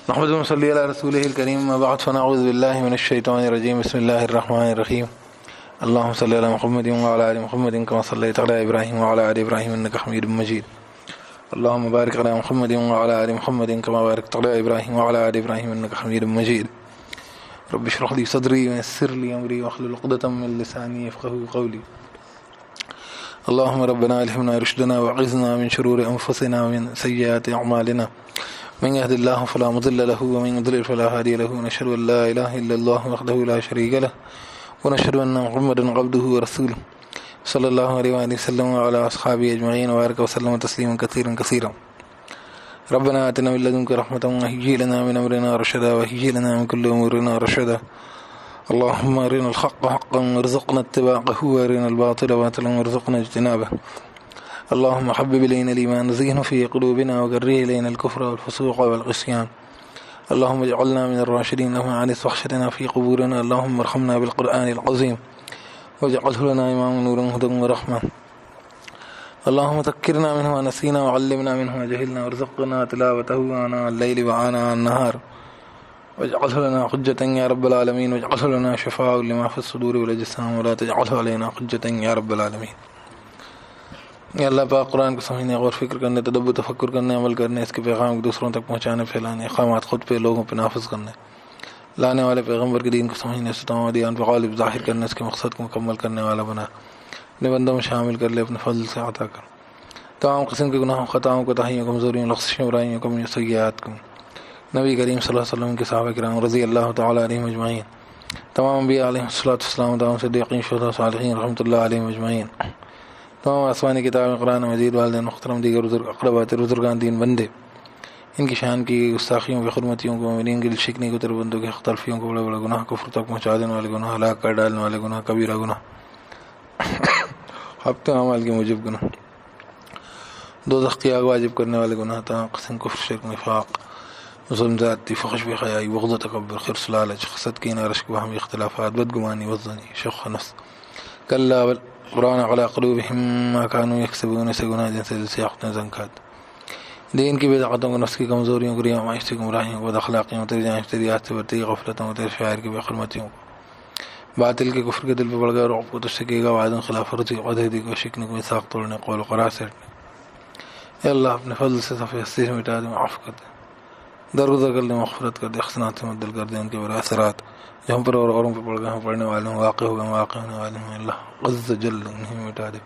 نحمد صلی علی رسول الکریم اما بعد فنعوذ باللہ من الشیطان الرجیم بسم اللہ الرحمن الرحیم اللہم صلی علی محمد وعلی آل محمد کما صلیت علی ابراہیم وعلی آل ابراہیم انک حمید مجید اللہم بارک علی محمد وعلی آل محمد کما بارکت علی ابراہیم وعلی آل ابراہیم انک حمید مجید رب اشرح لی صدری ویسر لی امری واحلل عقدۃ من لسانی یفقهوا قولی اللہم ربنا الہمنا رشدنا وعذنا من شرور انفسنا ومن سیئات اعمالنا من يهد الله فلا مضل له ومن يضلل فلا هادي له ونشهد ان لا اله الا الله وحده لا شريك له ونشهد ان محمدا عبده ورسوله صلى الله عليه وآله وسلم وعلى اصحابه اجمعين وبارك وسلم تسليما كثيرا كثيرا ربنا آتنا من لدنك رحمة وهيئ لنا من امرنا رشدا وهيئ لنا من كل امورنا رشدا اللهم ارنا الحق حقا وارزقنا اتباعه وارنا الباطل باطلا وارزقنا اجتنابه اللهم حبب إلينا الإيمان وزينه في قلوبنا وكره إلينا الكفر والفسوق والعصيان اللهم اجعلنا من الراشدين لهم عن وحشتنا في قبورنا اللهم ارحمنا بالقرآن العظيم واجعله لنا إماما نورا هدى ورحمة اللهم ذكرنا منه ما نسينا وعلمنا منه ما جهلنا وارزقنا تلاوته آناء الليل وآناء النهار واجعله لنا حجة يا رب العالمين واجعله لنا شفاء لما في الصدور والأجسام ولا تجعله علينا حجة يا رب العالمين یا اللہ پاک قرآن کو سمجھنے غور فکر کرنے تدبر تفکر کرنے عمل کرنے اس کے پیغام کو دوسروں تک پہنچانے پھیلانے اقامات خود پہ لوگوں پہ نافذ کرنے لانے والے پیغمبر کے دین کو سمجھنے سے تمام دیان پہ غالب ظاہر کرنے اس کے مقصد کو مکمل کرنے والا بنا اپنے بندوں میں شامل کر لے اپنے فضل سے عطا کر تمام قسم کے گناہوں خطاؤں کوتاہیوں کمزوریوں لغزشوں برائیوں کمیوں سیئات کو نبی کریم صلی اللہ علیہ وسلم کے صحابہ کرام رضی اللہ تعالیٰ علیہم اجمعین تمام انبیاء علیہ السلام تمام صدیقین شہداء صالحین رحمۃ اللہ علیہم اجمعین تمام آسمانی کتابیں قرآن مجید والدین محترم دیگر اقربات بزرگان دین بندے ان کی شان کی گستاخیوں کی خدمتیوں کو مومنین کے شکنی کو تربندوں کے اختلافیوں کو بڑے بڑے گناہ کفر تک پہنچا دینے والے گناہ ہلاک کر ڈالنے والے گناہ کبیرہ گناہ ہفتہ اعمال کے موجب گناہ دوزخ کی آگ واجب کرنے والے گناہ تمام قسم کفر شرک نفاق ظلم ذاتی فحش بے حیائی بغض و تکبر خرص لالچ حسد کینہ رشک باہمی اختلافات بدگمانی وزنی شخ نفس کلا بل قرآن علی قلوبہم ما کانوا یکسبون سے گناہ جن سے دل سے آختیں زنکات دین کی بدعتوں کو نفس کی کمزوریوں کو ریا معاشی گمراہیوں کو بداخلاقیوں تیری جانب تیریات سے برتی غفلتوں تیرے شاعر کی بے حرمتیوں کو باطل کے کفر کے دل پہ بڑھ گئے رعب کو تشکے گا وعدوں خلاف ورزی عہدیدی کو شکنے کو میثاق توڑنے قول و قرار سیٹنے اے اللہ اپنے فضل سے صفحہ ہستی سے مٹا دے معاف کر دے درگزر کر دے مغفرت کر دے احسانات سے مبدل کر دے ان کے برا اثرات جو ہم پر اور اوروں پہ پڑھ گئے ہوں پڑھنے والے ہوں واقع ہو گئے واقع ہونے والے ہوں اللہ عز جل انہیں مٹا دے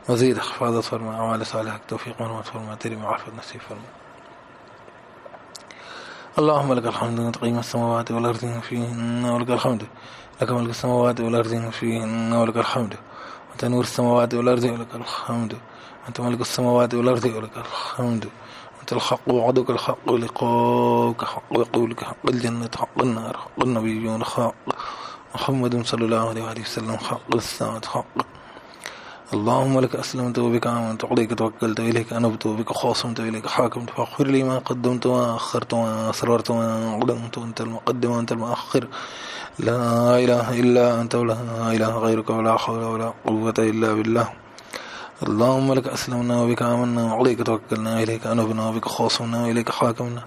مزید حفاظت فرما اعمال صالحہ توفیق مرحمت فرما تیری معافت نصیب فرما اللهم لك الحمد تقيم السماوات والارض فيهن ولك الحمد لك ملك السماوات والارض فيهن ولك الحمد وانت نور السماوات والارض ولك الحمد وانت ملك السماوات والارض ولك الحمد انت الحق وعدك الحق ولقاؤك حق وقولك حق الجنة حق النار حق النبيون حق محمد صلى الله عليه وآله وسلم حق الساعة حق اللهم لك أسلمت وبك آمنت وعليك توكلت وإليك أنبت وبك خاصمت وإليك حاكمت فاغفر لي ما قدمت وما أخرت وما أسررت وما أعلنت وأنت المقدم وأنت المؤخر لا إله إلا أنت ولا إله غيرك ولا حول ولا قوة إلا بالله اللهم لك أسلمنا وبك آمنا وعليك توكلنا وإليك أنبنا وبك خاصمنا وإليك حاكمنا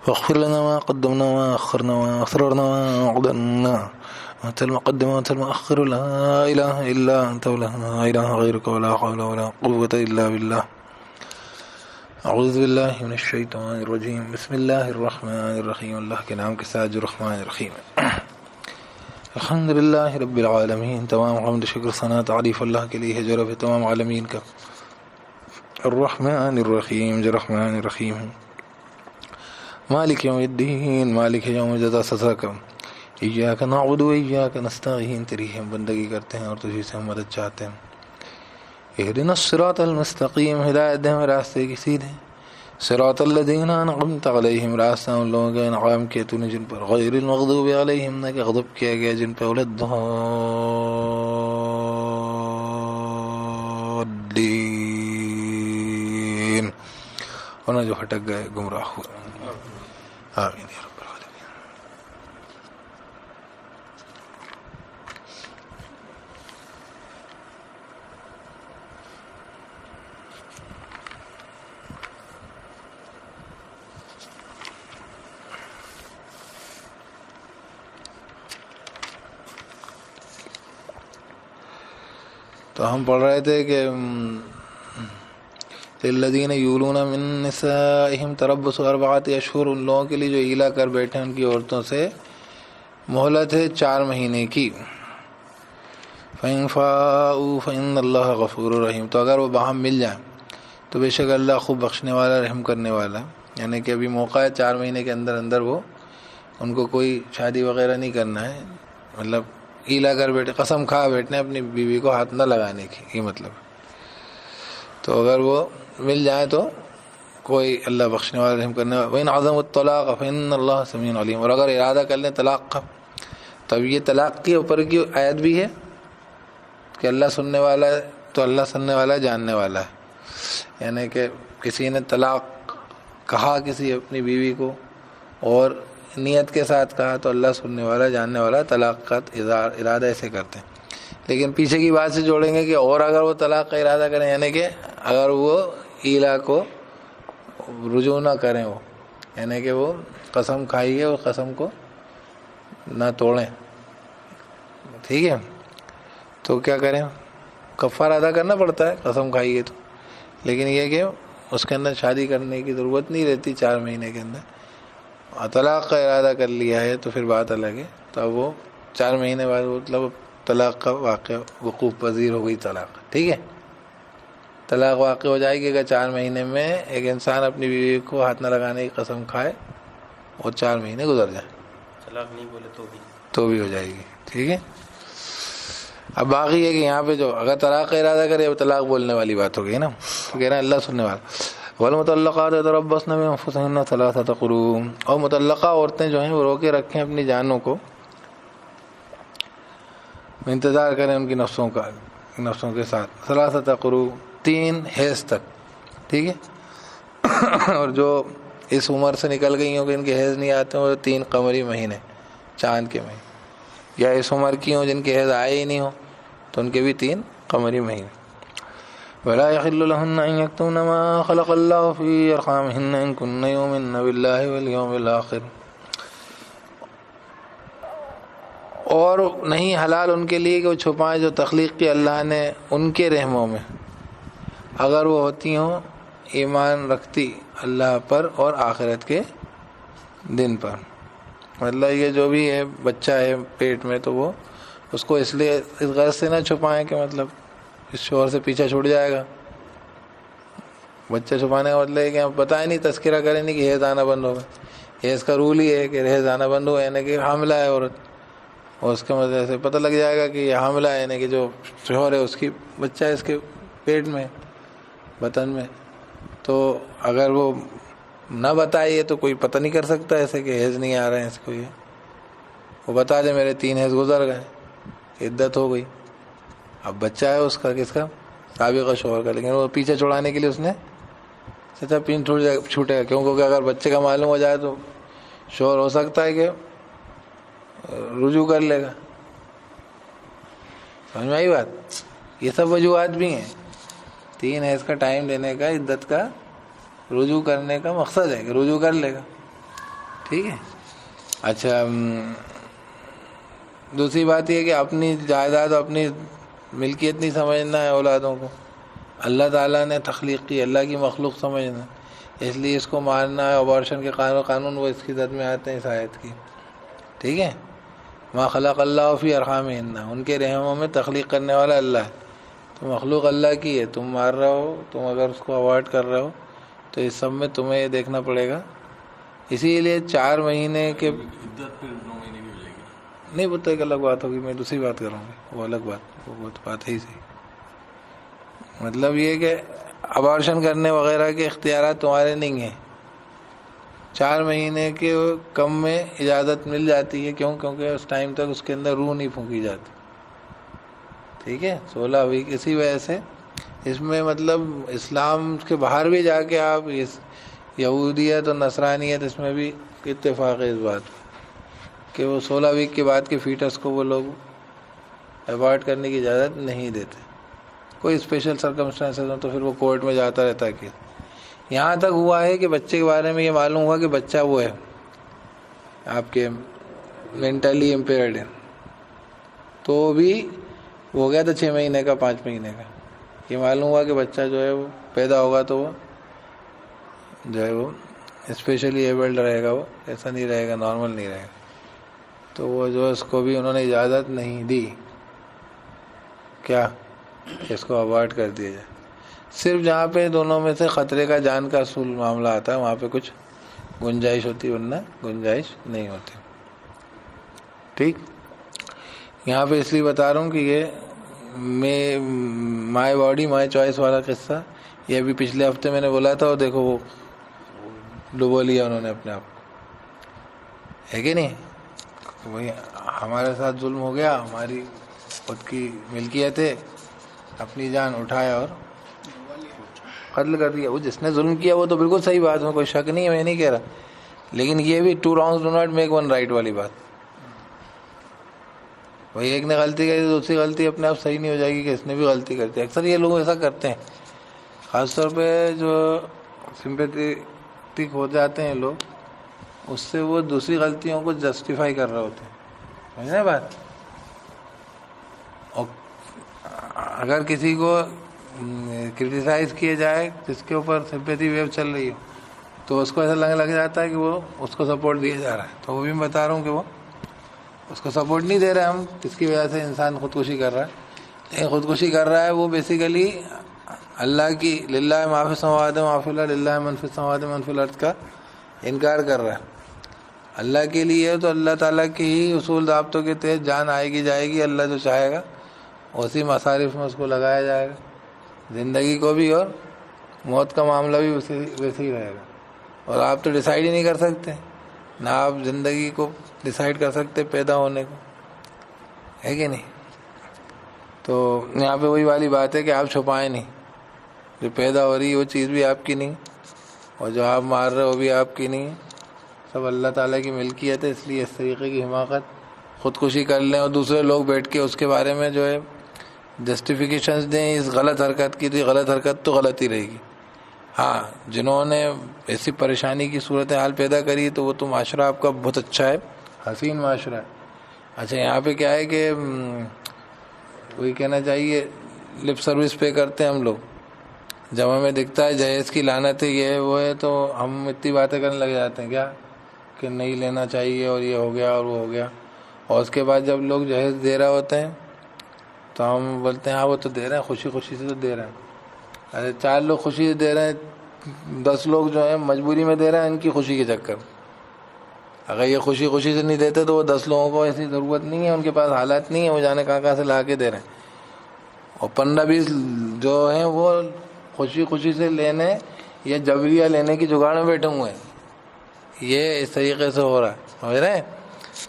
فاغفر لنا ما قدمنا وما أخرنا وما أسررنا وما أعلنا وأنت المقدم وأنت المؤخر لا إله إلا أنت ولا إله غيرك ولا حول ولا قوة إلا بالله أعوذ بالله من الشيطان الرجيم بسم الله الرحمن الرحيم اللہ کے نام کے ساتھ جو رحمان الرحیم ہے الحمد للہ رب العالمین تمام حمد شکر ثنا تعریف اللہ کے لیے ہے جو رب تمام عالمین کا الرحمن الرحیم جو رحمان الرحیم ہے مالک یوم الدین مالک یوم جزا سزا کا ایاک نعبد و ایاک نستعین تیری ہم بندگی کرتے ہیں اور تجھی سے ہم مدد چاہتے ہیں اہدنا الصراط المستقیم ہدایت دے ہمیں راستے کی سیدھے صراط الذین انعمت علیہم راستہ ان لوگوں کا انعام کیا تو نے جن پر غیر المغضوب علیہم نہ کہ غضب کیا گیا جن پہ الضالین اور نہ جو ہٹک گئے گمراہ ہوئے آمین یا رب العالمین. تو ہم پڑھ رہے تھے کہ الذین یولون من نسائہم تربص اربعۃ اشہر، ان لوگوں کے لیے جو ایلا کر بیٹھے ان کی عورتوں سے مہلت ہے 4 مہینے کی. فَإِن فَاءُوا فَإِنَّ اللَّهَ غَفُورٌ رَحِيمٌ، تو اگر وہ باہم مل جائیں تو بے شک اللہ خوب بخشنے والا رحم کرنے والا. یعنی کہ ابھی موقع ہے 4 مہینے کے اندر اندر وہ ان کو کوئی شادی وغیرہ نہیں کرنا ہے، مطلب ایلا کر بیٹھے، قسم کھا بیٹھنے اپنی بیوی کو ہاتھ نہ لگانے کی، یہ مطلب. تو اگر وہ مل جائیں تو کوئی اللہ بخشنے والا رحم کرنے والا. وَإِنْ عَزَمُوا الطَّلَاقَ فَإِنَّ اللَّهَ سَمِيعٌ عَلِيمٌ، اور اگر ارادہ کر لیں طلاق کا، تب یہ طلاق کے اوپر کی آیت بھی ہے کہ اللہ سننے والا ہے، تو اللہ سننے والا ہے، جاننے والا ہے. یعنی کہ کسی نے طلاق کہا کسی اپنی بیوی کو اور نیت کے ساتھ کہا تو اللہ سننے والا جاننے والا طلاق کا ارادہ ایسے کرتے ہیں. لیکن پیچھے کی بات سے جوڑیں گے کہ اور اگر وہ طلاق کا ارادہ کریں، یعنی کہ اگر وہ ایلا کو رجوع نہ کریں، وہ یعنی کہ وہ قسم کھائی ہے اور قسم کو نہ توڑیں، ٹھیک ہے، تو کیا کریں؟ کفارہ ادا کرنا پڑتا ہے قسم کھائی ہے تو. لیکن یہ کہ اس کے اندر شادی کرنے کی ضرورت نہیں رہتی 4 مہینے کے اندر. طلاق کا ارادہ کر لیا ہے تو پھر بات الگ ہے، تو وہ 4 مہینے بعد مطلب طلاق کا واقعہ وقوع پذیر ہو گئی طلاق، ٹھیک ہے. طلاق واقع ہو جائے گی اگر 4 مہینے میں ایک انسان اپنی بیوی کو ہاتھ نہ لگانے کی قسم کھائے اور 4 مہینے گزر جائیں، طلاق نہیں بولے تو بھی ہو جائے گی، ٹھیک ہے. اب باقی ہے کہ یہاں پہ جو اگر طلاق کا ارادہ کرے اب طلاق بولنے والی بات ہو گئی نا، تو کہہ رہے ہیں اللہ سننے والا. والمطلقات یتربصن بانفسهن 3 قروء، اور مطلقہ عورتیں جو ہیں وہ روکے رکھیں اپنی جانوں کو، انتظار کریں ان کی نفسوں کے ساتھ 3 قروء، 3 حیض تک، ٹھیک ہے. اور جو اس عمر سے نکل گئی ہوں کہ ان کے حیض نہیں آتے وہ 3 قمری مہینے، چاند کے مہینے، یا اس عمر کی ہوں جن کے حیض آئے ہی نہیں ہوں تو ان کے بھی 3 قمری مہینے. ولا يحل لهن ان يكتمن ما خلق الله في ارحامهن ان كن يؤمن بالله واليوم الاخر، اور نہیں حلال ان کے لیے کہ وہ چھپائیں جو تخلیق کی اللہ نے ان کے رحموں میں، اگر وہ ہوتی ہوں ایمان رکھتی اللہ پر اور آخرت کے دن پر. مطلب یہ جو بھی ہے بچہ ہے پیٹ میں تو وہ اس کو اس لیے اس غرض سے نہ چھپائیں کہ مطلب اس شوہر سے پیچھا چھوٹ جائے گا. بچہ چھپانے کا مطلب ہے کہ ہم بتائیں نہیں، تذکرہ کریں نہیں کہ حیض آنا بند ہوگا. حیض کا رول ہی ہے کہ حیض آنا بند ہو، یعنی کہ حاملہ ہے عورت، اور اس کے مطلب سے پتہ لگ جائے گا کہ یہ حاملہ ہے، یعنی کہ جو شوہر ہے اس کی بچہ ہے اس کے پیٹ میں، بطن میں. تو اگر وہ نہ بتائیے تو کوئی پتہ نہیں کر سکتا ایسے کہ حیض نہیں آ رہے ہیں اس کو. یہ وہ بتا دے میرے 3 حیض گزر گئے، عدت ہو گئی. اب بچہ ہے اس کا، کس کا؟ سابقہ شوہر کا، لیکن وہ پیچھے چھڑانے کے لیے اس نے سچا پین چھوٹے گا. کیونکہ اگر بچے کا معلوم ہو جائے تو شوہر ہو سکتا ہے کہ رجوع کر لے گا. سمجھ میں آئی بات؟ یہ سب وجوہات بھی ہیں. 3 حیض کا ٹائم لینے کا، عدت کا، رجوع کرنے کا مقصد ہے کہ رجوع کر لے گا، ٹھیک ہے. اچھا، دوسری بات یہ کہ اپنی جائیداد اپنی ملکیت نہیں سمجھنا ہے اولادوں کو. اللہ تعالیٰ نے تخلیق کی، اللہ کی مخلوق سمجھنا، اس لیے اس کو مارنا ہے. ابارشن کے قانون وہ اس کی زد میں آتے ہیں اس آیت کی، ٹھیک ہے. ما خلق اللہ فی ارحامہن، ان کے رحموں میں تخلیق کرنے والا اللہ ہے. تو مخلوق اللہ کی ہے، تم مار رہے ہو، تم اگر اس کو اوائڈ کر رہے ہو تو اس سب میں تمہیں یہ دیکھنا پڑے گا. اسی لیے 4 مہینے کے نہیں بولتا، ایک الگ بات ہوگی، میں دوسری بات کروں گی، وہ الگ بات، وہ تو بات ہے ہی صحیح. مطلب یہ کہ ابارشن کرنے وغیرہ کے اختیارات تمہارے نہیں ہیں. 4 مہینے کے کم میں اجازت مل جاتی ہے. کیوں؟ کیونکہ اس ٹائم تک اس کے اندر روح نہیں پھونکی جاتی، ٹھیک ہے. 16 ویک. اسی وجہ سے اس میں مطلب اسلام کے باہر بھی جا کے آپ یہودیت اور نصرانیت، اس میں بھی اتفاق ہے اس بات کہ وہ 16 ویک کے بعد کے فیٹس کو وہ لوگ ایوارڈ کرنے کی اجازت نہیں دیتے. کوئی اسپیشل سرکمسٹانسز ہوں تو پھر وہ کورٹ میں جاتا رہتا ہے کہ یہاں تک ہوا ہے کہ بچے کے بارے میں یہ معلوم ہوا کہ بچہ وہ ہے آپ کے مینٹلی امپیئرڈ ہے، تو بھی ہو گیا تھا 6 مہینے کا 5 مہینے کا، یہ معلوم ہوا کہ بچہ جو ہے وہ پیدا ہوگا تو وہ جو ہے وہ اسپیشلی ایبلڈ رہے گا، وہ ایسا نہیں رہے گا، نارمل نہیں رہے گا، تو وہ جو اس کو بھی انہوں نے اجازت نہیں دی کیا اس کو اوائڈ کر دیا جائے. صرف جہاں پہ دونوں میں سے خطرے کا جان کا اصول معاملہ آتا ہے وہاں پہ کچھ گنجائش ہوتی، ورنہ گنجائش نہیں ہوتی. ٹھیک، یہاں پہ اس لیے بتا رہا ہوں کہ یہ مائی باڈی مائی چوائس والا قصہ یہ ابھی پچھلے ہفتے میں نے بولا تھا، اور دیکھو وہ ڈبو لیا انہوں نے اپنے آپ کو، ہے کہ نہیں؟ وہی ہمارے ساتھ ظلم ہو گیا، ہماری خود کی ملکیت ہے، اپنی جان اٹھایا اور قتل کر دیا. وہ جس نے ظلم کیا وہ تو بالکل صحیح بات ہے، کوئی شک نہیں ہے، میں نہیں کہہ رہا، لیکن یہ بھی 2 wrongs do not make 1 right والی بات. وہی ایک نے غلطی کری تو دوسری غلطی اپنے آپ صحیح نہیں ہو جائے گی کہ اس نے بھی غلطی کرتی. اکثر یہ لوگ ایسا کرتے ہیں، خاص طور پہ جو سمپیتھک ہو جاتے ہیں لوگ، اس سے وہ دوسری غلطیوں کو جسٹیفائی کر رہے ہوتے ہیں. سمجھ رہے بات؟ اور اگر کسی کو کرٹیسائز کیا جائے جس کے اوپر سمپیتھی ویو چل رہی ہو تو اس کو ایسا لگ جاتا ہے کہ وہ اس کو سپورٹ دیا جا رہا ہے. تو وہ بھی میں بتا رہا ہوں کہ وہ اس کو سپورٹ نہیں دے رہے ہم، جس کی وجہ سے انسان خودکشی کر رہا ہے. لیکن خودکشی کر رہا ہے وہ بیسیکلی اللہ کی للہ ما فی السماوات و ما فی الارض للہ من فی السماوات و من فی الارض کا انکار کر رہا ہے. اللہ کے لیے تو اللہ تعالیٰ کے ہی اصول ضابطوں کے تحت جان آئے گی جائے گی، اللہ جو چاہے گا اسی مصارف میں اس کو لگایا جائے گا. زندگی کو بھی اور موت کا معاملہ بھی ویسے ہی رہے گا. اور آپ تو ڈیسائیڈ ہی نہیں کر سکتے، نہ آپ زندگی کو ڈیسائیڈ کر سکتے پیدا ہونے کو، ہے کہ نہیں؟ تو یہاں پہ وہی والی بات ہے کہ آپ چھپائیں نہیں، جو پیدا ہو رہی ہے وہ چیز بھی آپ کی نہیں، اور جو آپ مار رہے ہو وہ بھی آپ کی نہیں، سب اللہ تعالیٰ کی ملکیت ہے. اس لیے اس طریقے کی حماقت خودکشی کر لیں اور دوسرے لوگ بیٹھ کے اس کے بارے میں جو ہے جسٹیفیکیشنز دیں اس غلط حرکت کی، تو غلط حرکت تو غلط ہی رہے گی. ہاں، جنہوں نے ایسی پریشانی کی صورتحال پیدا کری تو وہ تو معاشرہ آپ کا بہت اچھا ہے، حسین معاشرہ ہے. اچھا، یہاں پہ کیا ہے کہ وہی کہنا چاہیے لپ سروس پے کرتے ہیں ہم لوگ. جب ہمیں دکھتا ہے جہیز کی لعنت ہے، یہ ہے وہ ہے، تو ہم اتنی باتیں کرنے لگ جاتے ہیں کیا کہ نہیں لینا چاہیے اور یہ ہو گیا اور وہ ہو گیا. اور اس کے بعد جب لوگ جہیز دے رہے ہوتے ہیں تو ہم بولتے ہیں ہاں وہ تو دے رہے ہیں، خوشی خوشی سے تو دے رہے ہیں. ارے 4 لوگ خوشی سے دے رہے ہیں، 10 لوگ جو ہیں مجبوری میں دے رہے ہیں ان کی خوشی کے چکر. اگر یہ خوشی خوشی سے نہیں دیتے تو وہ 10 لوگوں کو ایسی ضرورت نہیں ہے، ان کے پاس حالات نہیں ہے، وہ جانے کہاں سے لا کے دے رہے ہیں. اور 15-20 جو ہیں وہ خوشی خوشی سے لینے یا جبریہ لینے کی جگاڑ میں بیٹھے ہوئے ہیں. یہ اس طریقے سے ہو رہا ہے، سمجھ رہے ہیں؟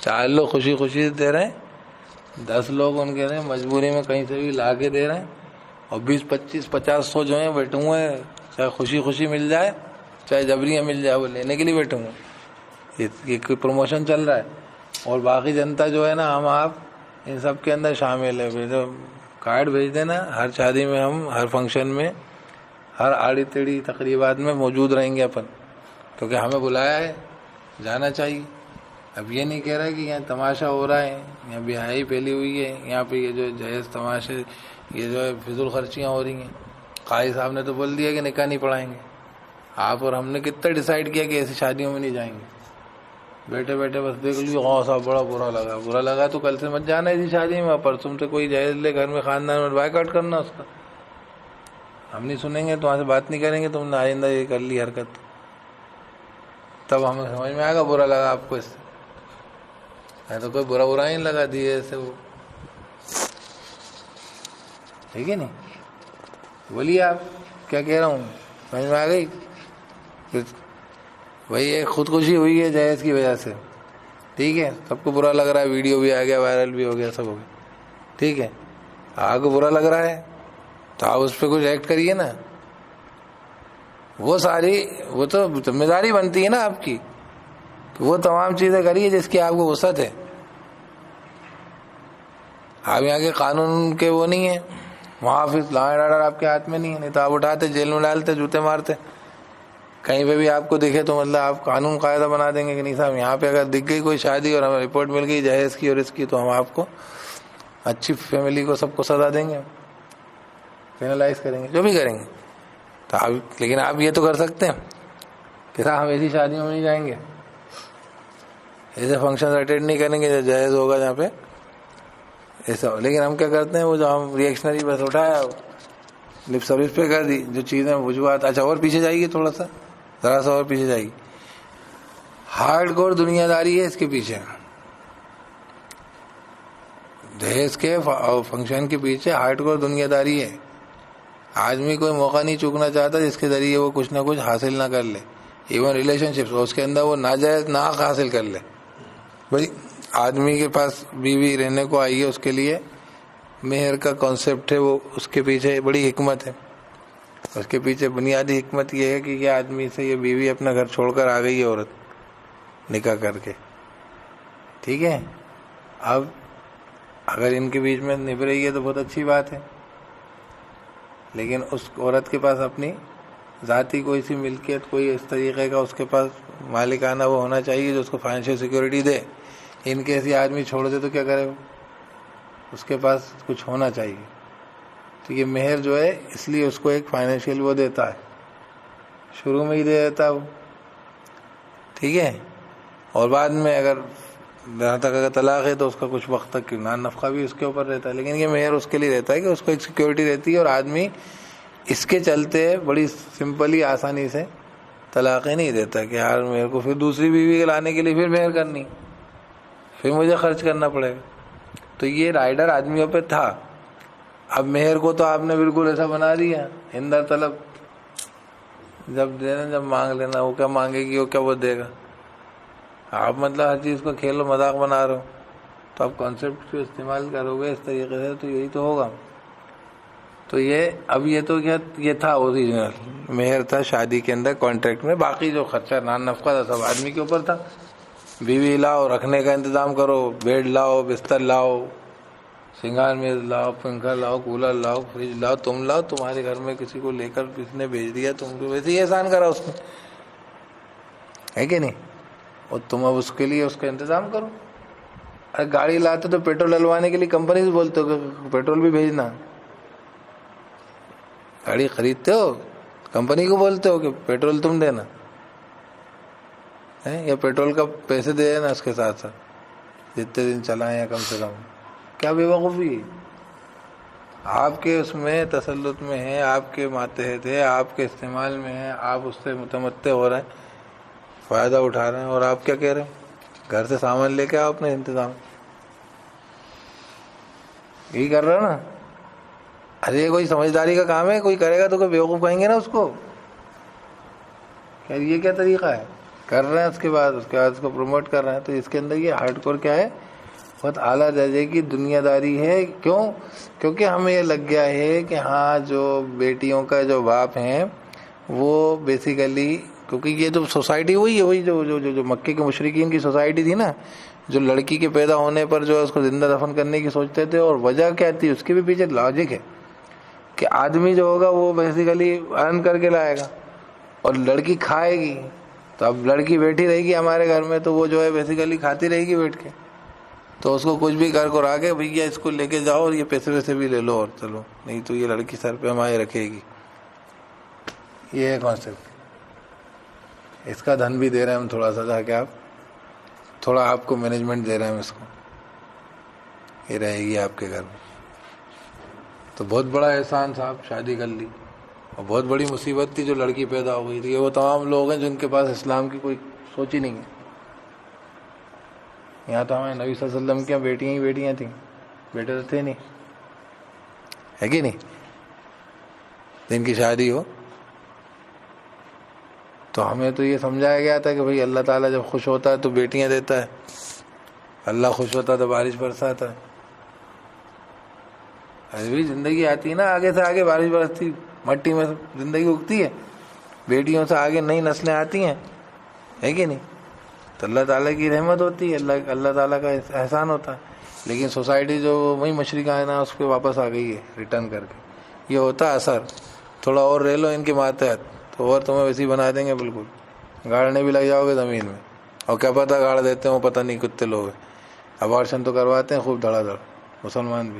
4 لوگ خوشی خوشی سے دے رہے ہیں، 10 لوگ ان کے مجبوری میں کہیں سے بھی لا کے دے رہے ہیں، اور 20-25-50-100 جو ہیں بیٹھے ہوئے ہیں، چاہے خوشی خوشی مل جائے چاہے جبریہ مل جائے وہ لینے کے لیے بیٹھے ہوئے ہیں. یہ کوئی پروموشن چل رہا ہے. اور باقی جنتا جو ہے نا، ہم آپ ان سب کے اندر شامل ہے. جو کارڈ بھیج دینا، ہر شادی میں ہم ہر فنکشن میں ہر آڑی تیڑی تقریبات میں موجود رہیں گے اپن، کیونکہ ہمیں بلایا ہے، جانا چاہیے. اب یہ نہیں کہہ رہا کہ یہاں تماشا ہو رہا ہے، یہاں بیاہی پھیلی ہوئی ہے، یہاں پہ یہ جو جہیز تماشے یہ جو ہے فضول خرچیاں ہو رہی ہیں. قاضی صاحب نے تو بول دیا کہ نکاح نہیں پڑھائیں گے. آپ اور ہم نے کتنا ڈیسائیڈ کیا کہ ایسی شادیوں میں نہیں جائیں گے. بیٹھے بیٹھے بس دیکھ لیے غور صاحب بڑا برا لگا تو کل سے مت جانا ایسی شادی میں، پرسوں سے کوئی جہیز لے گھر میں خاندان میں بائیک آؤٹ کرنا اس کا. ہم نہیں سنیں گے، تو وہاں سے بات نہیں کریں گے، تم نے آئندہ یہ کر لی حرکت، تب ہمیں سمجھ میں آئے گا برا لگا آپ کو. اس سے تو کوئی برا ہی لگا دیے ایسے وہ، ٹھیک ہے نہیں؟ بولیے آپ کیا کہہ رہا ہوں، سمجھ میں آ گئی؟ بھائی ایک خودکشی ہوئی ہے جہیز کی وجہ سے، ٹھیک ہے، سب کو برا لگ رہا ہے، ویڈیو بھی آ گیا، وائرل بھی ہو گیا، سب ہو گیا، ٹھیک ہے. آپ کو برا لگ رہا ہے تو آپ اس پہ کچھ ایکٹ کریے نا. وہ تو ذمہ داری بنتی ہے نا آپ کی، وہ تمام چیزیں کریے جس کی آپ کو وسعت ہے. آپ یہاں کے قانون کے وہ نہیں ہیں محافظ، لا اینڈ آرڈر آپ کے ہاتھ میں نہیں ہے، نہیں تو آپ اٹھاتے جیل میں ڈالتے، جوتے مارتے. کہیں پہ بھی آپ کو دکھے تو مطلب آپ قانون قاعدہ بنا دیں گے کہ نہیں صاحب یہاں پہ اگر دکھ گئی کوئی شادی اور ہمیں رپورٹ مل گئی جہیز کی اور اس کی، تو ہم آپ کو اچھی فیملی کو سب کو سزا دیں گے، پینلائز کریں گے، جو بھی کریں گے. تو آپ لیکن آپ یہ تو کر سکتے ہیں کہ صاحب ہم ایسی شادیوں میں نہیں جائیں گے، ایسے فنکشن اٹینڈ نہیں کریں گے جو جائز ہوگا جہاں پہ ایسا. لیکن ہم کیا کرتے ہیں، وہ جو ہم ریئیکشنری بس اٹھایا، لپ سروس پہ کر دی، جو چیزیں وجوہات. اچھا اور پیچھے جائے گی، تھوڑا سا ذرا سا اور پیچھے جائے گی. ہارڈ کور دنیا داری ہے اس کے پیچھے، دہیز کے فنکشن کے پیچھے ہارڈ کور دنیا داری ہے. آدمی کوئی موقع نہیں چوکنا چاہتا جس کے ذریعے وہ کچھ نہ کچھ حاصل نہ کر لے. ایون ریلیشن شپس اس کے اندر وہ ناجائز ناحق حاصل کر لے. بھائی آدمی کے پاس بیوی رہنے کو آئی ہے، اس کے لیے مہر کا کانسیپٹ ہے، وہ اس کے پیچھے بڑی حکمت ہے. اس کے پیچھے بنیادی حکمت یہ ہے کہ یہ آدمی سے یہ بیوی اپنا گھر چھوڑ کر آ گئی ہے، عورت نکاح کر کے، ٹھیک ہے. اب اگر ان کے بیچ میں نبھ رہی ہے تو بہت اچھی بات ہے، لیکن اس عورت کے پاس اپنی ذاتی کوئی سی ملکیت، کوئی اس طریقے کا اس کے پاس مالکانہ وہ ہونا چاہیے جو اس کو فائنینشیل سیکورٹی دے. ان کے ایسی آدمی چھوڑ دے تو کیا کرے، اس کے پاس کچھ ہونا چاہیے. تو یہ مہر جو ہے اس لیے اس کو ایک فائنینشیل وہ دیتا ہے، شروع میں ہی دے دیتا وہ، ٹھیک ہے. اور بعد میں اگر جہاں تک اگر طلاق ہے تو اس کا کچھ وقت تک نان نفقہ بھی اس کے اوپر رہتا ہے. لیکن یہ مہر اس کے لیے رہتا ہے کہ اس کو ایک سیکورٹی رہتی ہے، اور آدمی اس کے چلتے بڑی سمپلی آسانی سے طلاقیں نہیں دیتا کہ یار میرے کو پھر دوسری بیوی لانے کے لیے پھر مہر کرنی، پھر مجھے خرچ کرنا پڑے گا. تو یہ رائڈر آدمیوں پہ تھا. اب مہر کو تو آپ نے بالکل ایسا بنا دیا اندر طلب، جب دینا جب مانگ لینا، وہ کیا مانگے گی، وہ کیا وہ دے گا. آپ مطلب ہر چیز کو کھیل و مذاق بنا رہے ہو، تو آپ کانسیپٹ کو استعمال کرو گے اس طریقے سے تو یہی تو ہوگا. تو یہ اب یہ تو کیا یہ تھا اوریجنل مہر تھا شادی کے اندر کانٹریکٹ میں. باقی جو خرچہ نان نفقہ تھا سب آدمی کے اوپر تھا. بیوی لاؤ، رکھنے کا انتظام کرو، بیڈ لاؤ، بستر لاؤ، سنگار میز لاؤ، پنکھا لاؤ، کولر لاؤ، فریج لاؤ، تم لاؤ. تمہارے گھر میں کسی کو لے کر کسی نے بھیج دیا، تم کو ویسے ہی احسان کرا اس نے، ہے کہ نہیں. اور تم اب اس کے لیے اس کا انتظام کرو. ارے گاڑی لاتے تو پیٹرول ڈلوانے کے لیے کمپنی سے بولتے ہو کہ پیٹرول بھی بھیجنا. گاڑی خریدتے ہو کمپنی کو بولتے ہو کہ پیٹرول تم دینا، یا پیٹرول کا پیسے دے دینا اس کے ساتھ ساتھ جتنے دن چلائیں، یا کم سے کم. کیا بے وقوفی ہے. آپ کے اس میں تسلط میں ہے، آپ کے ماتحت ہے، آپ کے استعمال میں ہے، آپ اس سے متمتع ہو رہے ہیں، فائدہ اٹھا رہے ہیں، اور آپ کیا کہہ رہے ہیں گھر سے سامان لے کے آؤ اپنے انتظام. یہی کر رہے ہو نا. ارے یہ کوئی سمجھداری کا کام ہے، کوئی کرے گا تو کوئی بیوقوف کہیں گے نا اس کو. یہ کیا طریقہ ہے، کر رہے ہیں اس کے بعد اس کو پروموٹ کر رہے ہیں. تو اس کے اندر یہ ہارڈ کور کیا ہے، بہت اعلیٰ درجے کی دنیا داری ہے. کیونکہ ہمیں یہ لگ گیا ہے کہ ہاں جو بیٹیوں کا جو باپ ہیں وہ بیسیکلی، کیونکہ یہ جو سوسائٹی وہی ہے، وہی جو مکے کے مشرکین کی سوسائٹی تھی نا، جو لڑکی کے پیدا ہونے پر جو ہے اس کو زندہ دفن کرنے کی سوچتے تھے. اور وجہ کیا تھی اس کے بھی پیچھے لاجک ہے کہ آدمی جو ہوگا وہ بیسیکلی ارن کر کے لائے گا اور لڑکی کھائے گی. تو اب لڑکی بیٹھی رہے گی ہمارے گھر میں تو وہ جو ہے بیسیکلی کھاتی رہے گی بیٹھ کے. تو اس کو کچھ بھی کر کو آگے بھیا اس کو لے کے جاؤ اور یہ پیسے ویسے بھی لے لو اور چلو، نہیں تو یہ لڑکی سر پہ ہمارے رکھے گی. یہ ہے کانسیپٹ. اس کا دھن بھی دے رہے ہیں ہم تھوڑا سا، جا کے آپ تھوڑا آپ کو مینجمنٹ دے رہے ہیں ہم اس کو، یہ رہے گی آپ کے گھر میں. تو بہت بڑا احسان صاحب، شادی کر لی. اور بہت بڑی مصیبت تھی جو لڑکی پیدا ہو گئی تھی. یہ وہ تمام لوگ ہیں جن کے پاس اسلام کی کوئی سوچ ہی نہیں ہے. یہاں تو ہمارے نبی صلی اللہ علیہ وسلم کی بیٹیاں ہی بیٹیاں تھیں، بیٹے تو تھے نہیں، ہے کہ نہیں، جن کی شادی ہو. تو ہمیں تو یہ سمجھایا گیا تھا کہ بھئی اللہ تعالیٰ جب خوش ہوتا ہے تو بیٹیاں دیتا ہے، اللہ خوش ہوتا ہے تو بارش برساتا ہے. ابھی بھی زندگی آتی ہے نا، آگے سے آگے بارش برستی، مٹی میں زندگی اگتی ہے، بیٹیوں سے آگے نئی نسلیں آتی ہیں، ہے کہ نہیں. تو اللہ تعالیٰ کی رحمت ہوتی ہے، اللہ تعالیٰ کا احسان ہوتا ہے. لیکن سوسائٹی جو وہی مشرقہ ہے نا، اس پہ واپس آ گئی ہے ریٹرن کر کے. یہ ہوتا ہے اثر. تھوڑا اور رہ لو ان کے ماتحت تو اور تمہیں ویسی بنا دیں گے، بالکل گاڑنے بھی لگ جاؤ گے زمین میں. اور کیا پتہ گاڑ دیتے ہوں، پتہ نہیں کتنے لوگ ہیں. ابارشن تو کرواتے ہیں خوب دھڑا دھڑ. مسلمان بھی.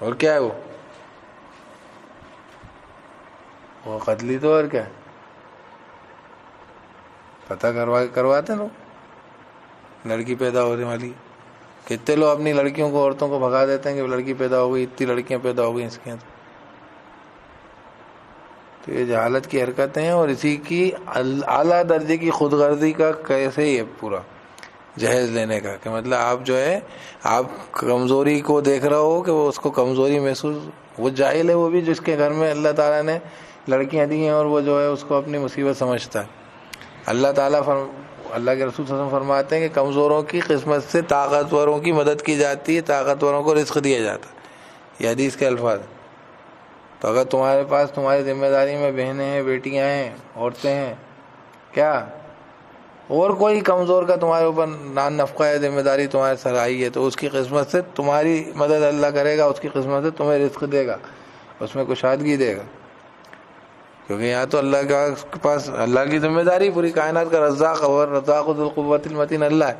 اور کیا ہے وہ قتلی تو اور کیا ہے, پتہ کرواتے ہیں لوگ لڑکی پیدا ہونے والی. کتنے لوگ اپنی لڑکیوں کو, عورتوں کو بھگا دیتے ہیں کہ لڑکی پیدا ہو گئی, اتنی لڑکیاں پیدا ہو گئی اس کے. تو یہ جہالت کی حرکتیں ہیں, اور اسی کی اعلیٰ درجے کی خود غرضی کا کیسے ہی ہے پورا جہیز لینے کا, کہ مطلب آپ جو ہے آپ کمزوری کو دیکھ رہے ہو کہ وہ اس کو کمزوری محسوس, وہ جاہل ہے وہ بھی جس کے گھر میں اللہ تعالیٰ نے لڑکیاں دی ہیں, اور وہ جو ہے اس کو اپنی مصیبت سمجھتا ہے. اللہ تعالیٰ اللہ کے رسول صلی اللہ علیہ وسلم فرماتے ہیں کہ کمزوروں کی قسمت سے طاقتوروں کی مدد کی جاتی ہے, طاقتوروں کو رزق دیا جاتا ہے. یہ حدیث کے الفاظ. تو اگر تمہارے پاس تمہاری ذمہ داری میں بہنیں ہیں, بیٹیاں ہیں, عورتیں ہیں, کیا اور کوئی کمزور کا تمہارے اوپر نان نفقہ ہے, ذمہ داری تمہارے سر آئی ہے, تو اس کی قسمت سے تمہاری مدد اللہ کرے گا, اس کی قسمت سے تمہیں رزق دے گا, اس میں کشادگی دے گا. کیونکہ یہاں تو اللہ کے پاس اللہ کی ذمہ داری پوری کائنات کا رزاق اور رزاق ذو القوۃ المتین اللہ ہے.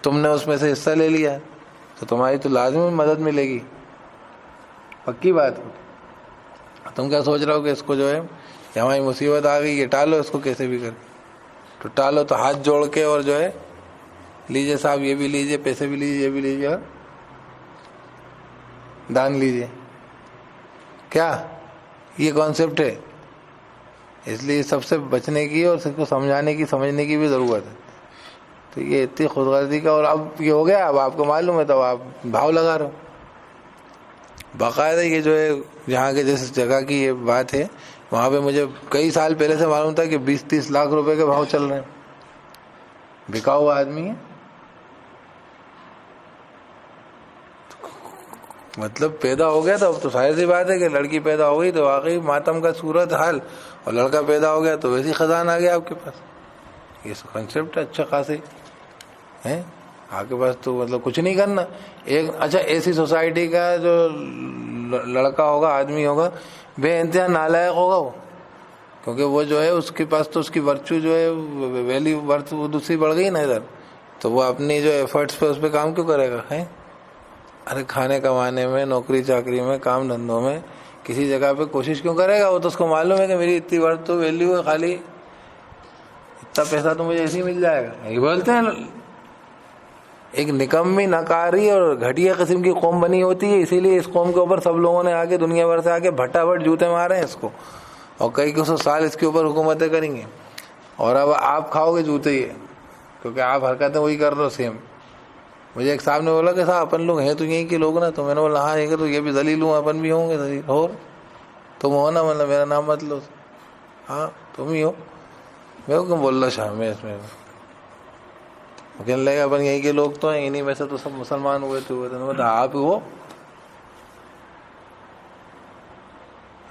تم نے اس میں سے حصہ لے لیا تو تمہاری تو لازمی مدد ملے گی, پکی بات. تم کیا سوچ رہے ہو کہ اس کو جو ہے ہماری مصیبت آ گئی, یہ ٹالو اس کو کیسے بھی کر کے, تو ٹالو تو ہاتھ جوڑ کے, اور جو ہے لیجئے صاحب یہ بھی لیجئے, پیسے بھی لیجئے, یہ بھی لیجئے, اور دان لیجئے. کیا یہ کانسیپٹ ہے؟ اس لیے سب سے بچنے کی اور سب کو سمجھانے کی, سمجھنے کی بھی ضرورت ہے. تو یہ اتنی خود غرضی کا, اور اب یہ ہو گیا, اب آپ کو معلوم ہے تو آپ بھاؤ لگا رہے ہو. باقاعدہ یہ جو ہے جہاں کے جس جگہ کی یہ بات ہے, وہاں پہ مجھے کئی سال پہلے سے معلوم تھا کہ 20-30 لاکھ روپے کے بھاؤ چل رہے ہیں. بکا ہوا آدمی ہے, مطلب پیدا ہو گیا. تو اب تو ظاہر سی بات ہے کہ لڑکی پیدا ہو گئی تو واقعی ماتم کا صورت حال, اور لڑکا پیدا ہو گیا تو ویسی خزان آ گیا آپ کے پاس. یہ کنسیپٹ اچھا خاصے ہیں آپ کے پاس, تو مطلب کچھ نہیں کرنا. ایک اچھا ایسی سوسائٹی کا جو لڑکا ہوگا, آدمی ہوگا, بے انتہا نالائق ہوگا وہ, کیونکہ وہ جو ہے اس کے پاس تو اس کی ورچو جو ہے ویلیو ورتھ وہ دوسری بڑھ گئی نا ادھر, تو وہ اپنی جو ایفرٹس پہ اس پہ کام کیوں کرے گا؟ ارے کھانے کمانے میں, نوکری چاکری میں, کام دھندوں میں کسی جگہ پہ کوشش کیوں کرے گا؟ وہ تو اس کو معلوم ہے کہ میری اتنی ورتھ تو ویلیو ہے, خالی اتنا پیسہ تو مجھے ایسے ہی مل جائے گا. یہ بولتے ہیں ایک نکمی ناکاری اور گھٹیا قسم کی قوم بنی ہوتی ہے, اسی لیے اس قوم کے اوپر سب لوگوں نے آگے دنیا بھر سے آگے بھٹا بھٹ جوتے مارے ہیں اس کو, اور کئی 100 سال اس کے اوپر حکومتیں کریں گے. اور اب آپ کھاؤ گے جوتے ہی, کیونکہ آپ حرکتیں وہی کر رہے ہو سیم. مجھے ایک صاحب نے بولا کہ صاحب اپن لوگ ہیں تو یہیں کے لوگ نا, تو میں نے بولا ہاں یہ تو یہ بھی ذلیل ہوں, اپن بھی ہوں گے ذلیل, اور تم ہو نا, مطلب میرا نام مت لو, ہاں تم ہی ہو. میں کیوں بول رہا شاہ میں اس میں کہنے لگا اپن یہیں کے لوگ تو ہیں, انہیں میں سے تو سب مسلمان ہوئے تو آپ ہو.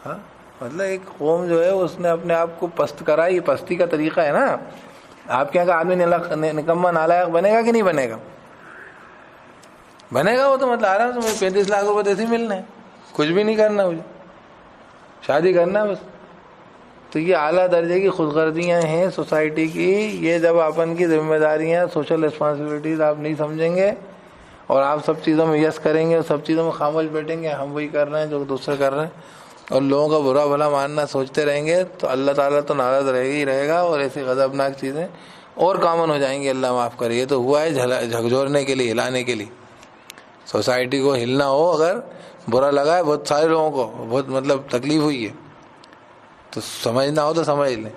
ہاں مطلب ایک قوم جو ہے اس نے اپنے آپ کو پست کرا, یہ پستی کا طریقہ ہے نا. آپ کے یہاں کا آدمی نکما نالائق بنے گا کہ نہیں بنے گا؟ بنے گا. وہ تو مطلب آرام سے مجھے 35 لاکھ روپے ایسے ہی ملنا ہے, کچھ بھی نہیں کرنا, مجھے شادی کرنا ہے بس. تو یہ اعلیٰ درجے کی خود غرضیاں ہیں سوسائٹی کی. یہ جب اپن کی ذمہ داریاں, سوشل رسپانسبلٹیز آپ نہیں سمجھیں گے, اور آپ سب چیزوں میں یس کریں گے, اور سب چیزوں میں خاموش بیٹھیں گے, ہم وہی کر رہے ہیں جو دوسرے کر رہے ہیں, اور لوگوں کا برا بھلا ماننا سوچتے رہیں گے, تو اللہ تعالیٰ تو ناراض رہے ہی رہے گا, اور ایسی غضبناک چیزیں اور کامن ہو جائیں گی. اللہ معاف کرے. یہ تو ہوا ہے جھکجھورنے کے لیے, ہلانے کے لیے. سوسائٹی کو ہلنا ہو, اگر برا لگا ہے بہت سارے لوگوں کو, بہت مطلب تکلیف ہوئی ہے, تو سمجھنا ہو تو سمجھ لیں.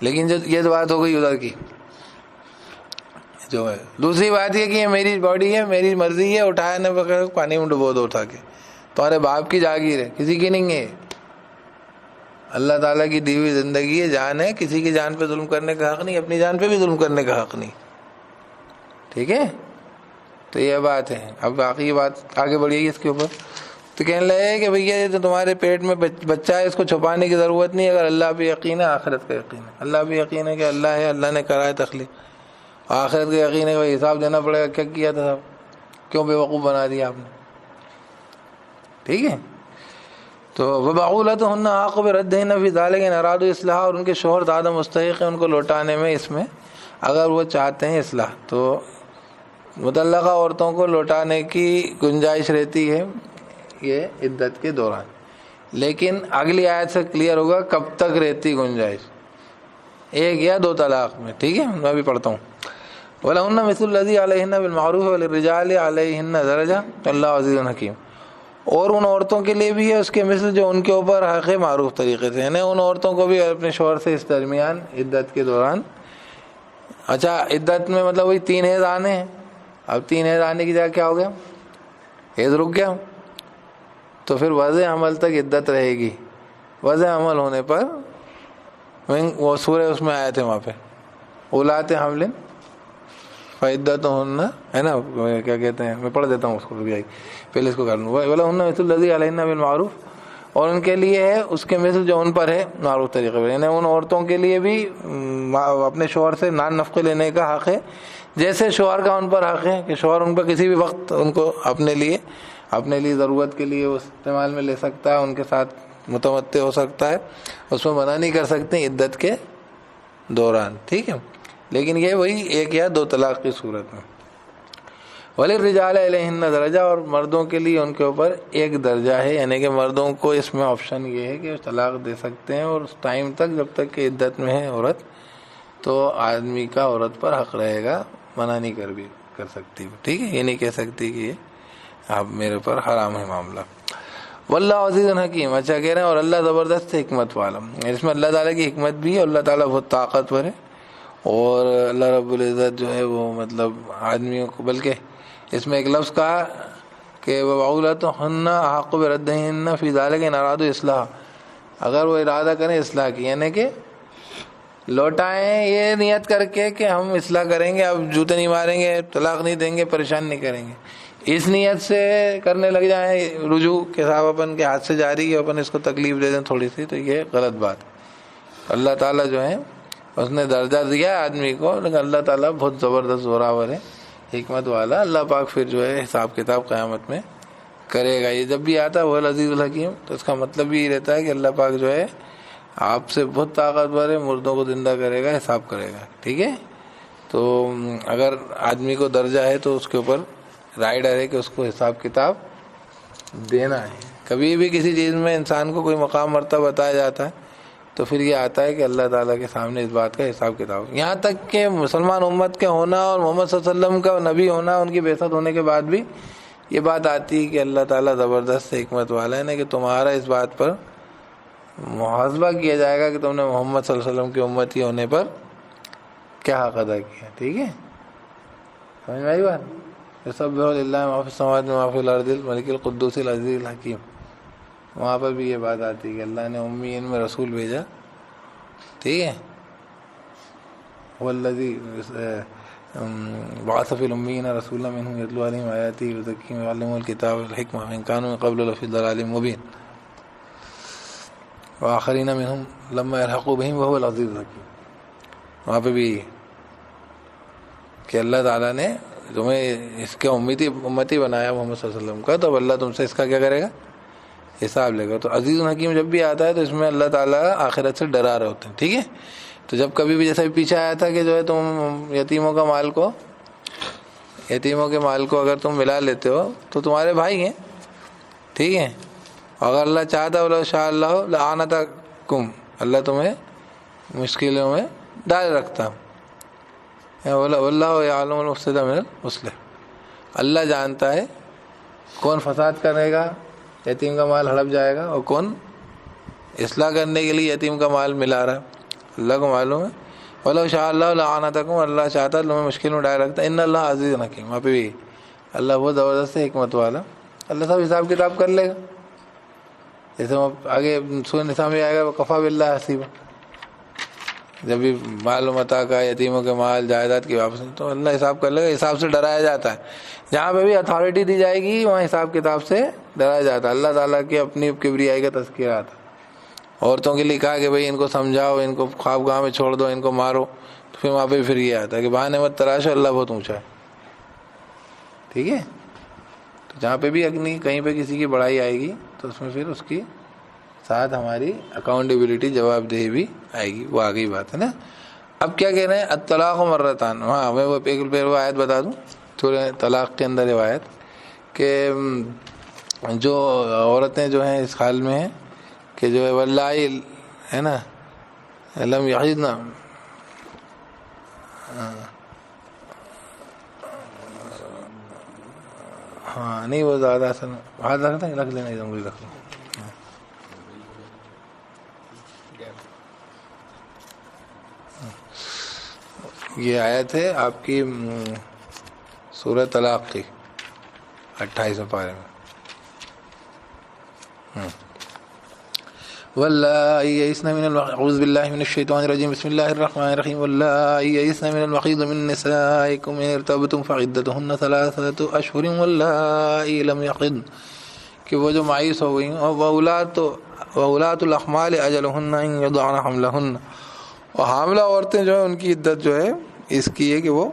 لیکن جو یہ بات ہو گئی ادھر کی جو ہے. دوسری بات یہ کہ یہ میری باڈی ہے, میری مرضی ہے, اٹھایا نہ بغیر پانی میں ڈبو دو اٹھا کے, تمہارے باپ کی جاگیر ہے, کسی کی نہیں ہے. اللہ تعالیٰ کی دی ہوئی زندگی ہے, جان ہے, کسی کی جان پہ ظلم کرنے کا حق نہیں, اپنی جان پہ بھی ظلم کرنے کا حق نہیں. ٹھیک ہے, تو یہ بات ہے. اب باقی یہ بات آگے بڑھیے اس کے اوپر. تو کہنے لگے کہ بھیا یہ تو تمہارے پیٹ میں بچہ ہے, اس کو چھپانے کی ضرورت نہیں. اگر اللہ پہ یقین ہے, آخرت کا یقین ہے, اللہ پہ یقین ہے کہ اللہ ہے, اللہ نے کرا ہے تخلیق, آخرت کا یقین ہے کہ حساب دینا پڑے گا, کیا کیا تھا صاحب, کیوں بے وقوف بنا دیا آپ نے. ٹھیک ہے, تو وبعولتهن احق بردهن فی ذلک ان ارادوا اصلاح, اور ان کے شوہر زیادہ مستحق ہیں ان کو لوٹانے میں, اس میں اگر وہ چاہتے ہیں اصلاح. تو مطلقہ عورتوں کو لوٹانے کی گنجائش رہتی ہے یہ عدت کے دوران، لیکن اگلی آیت سے کلیئر ہوگا کب تک رہتی گنجائش، 1 یا 2 طلاق میں. ٹھیک ہے، میں بھی پڑھتا ہوں. وَلَهُنَّ مِثْلُ الَّذِي عَلَيْهِنَّ بِالْمَعْرُوفِ وَلِلرِّجَالِ عَلَيْهِنَّ دَرَجَةٌ وَاللَّهُ عَزِيزٌ حَكِيمٌ. اور ان عورتوں کے لیے بھی ہے اس کے مثل جو ان کے اوپر حق معروف طریقے سے، یعنی ان عورتوں کو بھی اپنے شوہر سے اس درمیان عدت کے دوران. اچھا عدت میں مطلب وہی 3 حیض آنے ہیں. اب 3 حیض آنے کی جگہ کیا ہو گیا، حیض رک گیا، تو پھر وضع عمل تک عدت رہے گی. وضع عمل ہونے پر وہ سورہ اس میں آئے تھے وہاں پہ اولات حمل فعدتہن، ہے نا، کیا کہتے ہیں، میں پڑھ دیتا ہوں اس کو، پہلے اس کو کر لوں. وَلَهُنَّ مِثْلُ الَّذِي عَلَيْهِنَّ بِالْمَعْرُوفِ، اور ان کے لیے ہے اس کے مثل جو ان پر ہے معروف طریقے پر، یعنی ان عورتوں کے لیے بھی اپنے شوہر سے نان نفقے لینے کا حق ہے جیسے شوہر کا ان پر حق ہے کہ شوہر ان پر کسی بھی وقت ان کو اپنے لیے ضرورت کے لیے استعمال میں لے سکتا ہے، ان کے ساتھ متمتع ہو سکتا ہے، اس میں منع نہیں کر سکتے عدت کے دوران. ٹھیک ہے، لیکن یہ وہی 1 یا 2 طلاق کی صورت میں. وَلِلرِّجَالِ عَلَيْهِنَّ درجہ، اور مردوں کے لیے ان کے اوپر 1 درجہ ہے، یعنی کہ مردوں کو اس میں آپشن یہ ہے کہ طلاق دے سکتے ہیں، اور اس ٹائم تک جب تک کہ عدت میں ہے عورت تو آدمی کا عورت پر حق رہے گا، منع نہیں کر سکتی. ٹھیک ہے، یہ نہیں کہہ سکتی کہ یہ اب میرے پر حرام ہے معاملہ. واللہ عزیز حکیم. اچھا کہہ رہے ہیں اور اللہ زبردست حکمت والا. اس میں اللہ تعالیٰ کی حکمت بھی ہے، اللہ تعالیٰ بہت طاقتور ہے، اور اللہ رب العزت جو ہے وہ مطلب آدمیوں کو، بلکہ اس میں ایک لفظ کہا کہ وَبَعُولَتُهُنَّ أَحَقُّ بِرَدِّهِنَّ فِي ذَلِكَ إِنْ أَرَادُوا إِصْلَاحًا، اگر وہ ارادہ کریں اصلاح کی، یعنی کہ لوٹائیں یہ نیت کر کے کہ ہم اصلاح کریں گے، اب جوتے نہیں ماریں گے، طلاق نہیں دیں گے، پریشان نہیں کریں گے، اس نیت سے کرنے لگ جائیں رجوع کے صاحب اپن کے ہاتھ سے جاری ہے، اپن اس کو تکلیف دے دیں تھوڑی سی، تو یہ غلط بات. اللہ تعالیٰ جو ہے اس نے درجہ دیا ہے آدمی کو، لیکن اللہ تعالیٰ بہت زبردست زوراور ہے، حکمت والا. اللہ پاک پھر جو ہے حساب کتاب قیامت میں کرے گا. یہ جب بھی آتا ہے وہ العزیز الحکیم، تو اس کا مطلب بھی یہ رہتا ہے کہ اللہ پاک جو ہے آپ سے بہت طاقتور ہے، مردوں کو زندہ کرے گا، حساب کرے گا. ٹھیک ہے، تو اگر آدمی کو درجہ ہے تو اس کے اوپر رائڈر ہے کہ اس کو حساب کتاب دینا ہے. کبھی بھی کسی چیز میں انسان کو کوئی مقام مرتبہ بتایا جاتا ہے تو پھر یہ آتا ہے کہ اللہ تعالیٰ کے سامنے اس بات کا حساب کتاب. یہاں تک کہ مسلمان امت کے ہونا اور محمد صلی اللہ علیہ وسلم کا نبی ہونا، ان کی بعثت ہونے کے بعد بھی یہ بات آتی ہے کہ اللہ تعالیٰ زبردست حکمت والا ہے نا، کہ تمہارا اس بات پر محاسبہ کیا جائے گا کہ تم نے محمد صلی اللہ علیہ وسلم کی امتی ہونے پر کیا حق ادا کیا. ٹھیک ہے، سمجھ میں آئی بات؟ یسبح للہ ما فی السماوات و ما فی الارض الملک القدوس العزیز الحکیم. وہاں پر بھی یہ بات آتی ہے کہ اللہ نے امیین میں رسول بھیجا. ٹھیک ہے، والذی بعث فی الامیین رسولا منہم یتلو علیہم آیاتہ ویزکیہم ویعلمہم الکتاب والحکمہ وان کانوا من قبل لفی ضلال مبین وآخرین منہم لما یلحقوا بہم وہو العزیز الحکیم. وہاں پہ بھی کہ اللہ تعالیٰ نے تمہیں اس کے امتی بنایا محمد صلی اللہ علیہ وسلم کا، تو اللہ تم سے اس کا کیا کرے گا، حساب لے گا. تو عزیز الحکیم جب بھی آتا ہے تو اس میں اللہ تعالیٰ آخرت سے ڈرا رہے ہوتے ہیں. ٹھیک ہے، تو جب کبھی بھی جیسا پیچھے آیا تھا کہ جو ہے تم یتیموں کے مال کو اگر تم ملا لیتے ہو تو تمہارے بھائی ہیں. ٹھیک ہے، اگر اللہ چاہتا وَلَوْ شَاءَ اللَّهُ لَأَعْنَتَكُمْ، اللہ تمہیں مشکلوں میں ڈال رکھتا. وَاللَّهُ يَعْلَمُ الْمُفْسِدَ مِنَ الْمُصْلِحِ، اللہ جانتا ہے کون فساد کرے گا، یتیم کا مال ہڑپ جائے گا، اور کون اصلاح کرنے کے لیے یتیم کا مال ملا رہا ہے، اللہ کو معلوم ہے. وَلَوْ شَاءَ اللَّهُ لَأَعْنَتَكُمْ، اللہ چاہتا ہے تمہیں مشکل میں ڈال رکھتا ہے. إِنَّ اللَّهَ عَزِيزٌ حَكِيمٌ، وہاں پہ بھی اللہ بہت زبردست حکمت والا، اللہ سب حساب کتاب کر لے گا. جیسے آگے سورہ نساء میں آئے گا وَكَفَىٰ بِاللَّهِ حَسِيبًا، جب بھی مال و متاع کا، یتیموں کے مال جائیداد کی واپسی، تو اللہ حساب کر لے گا. حساب سے ڈرایا جاتا ہے، جہاں پہ بھی اتھارٹی دی جائے گی وہاں حساب کتاب سے ڈرایا جاتا ہے. اللہ تعالیٰ کی اپنی کبریائی کا تذکرہ آتا ہے. عورتوں کے لیے کہا کہ بھئی ان کو سمجھاؤ، ان کو خواب گاہ میں چھوڑ دو، ان کو مارو، تو پھر وہاں پہ پھر یہ آتا ہے کہ بہانے مت تراشو، اللہ بہت اونچا ہے. ٹھیک ہے، تو جہاں پہ بھی کہیں پہ کسی کی بڑائی آئے گی تو اس میں پھر اس کی ساتھ ہماری اکاؤنٹیبلٹی، جواب دہی بھی آئے گی. وہ آگئی بات ہے نا. اب کیا کہہ رہے ہیں، الطلاق مرتان. ہاں میں وہ ایک وہ آیت بتا دوں سورہ طلاق کے اندر روایت کہ جو عورتیں جو ہیں اس حال میں ہیں کہ جو ہے واللائے ہے نا لم یحضن، ہاں نہیں وہ زیادہ اصل ہاتھ رکھتے ہیں، رکھ لینا انگلی رکھ لیں. یہ آیت ہے آپ کی سورہ طلاق کی 28 پارے میں. واللائي يئسن من اعوذ بالله من الشيطان الرجيم بسم الله الرحمن الرحيم واللائي يئسن من المحيض من نسائكم ان ارتبتم فعدتهن 3 اشهر واللائي لم يحضن، کہ وہ جو معیس ہو گئی اور وأولاة الأحمال أجلهن ان يضعن حملهن، اور حاملہ عورتیں جو ہیں ان کی عدت جو ہے اس کی ہے کہ وہ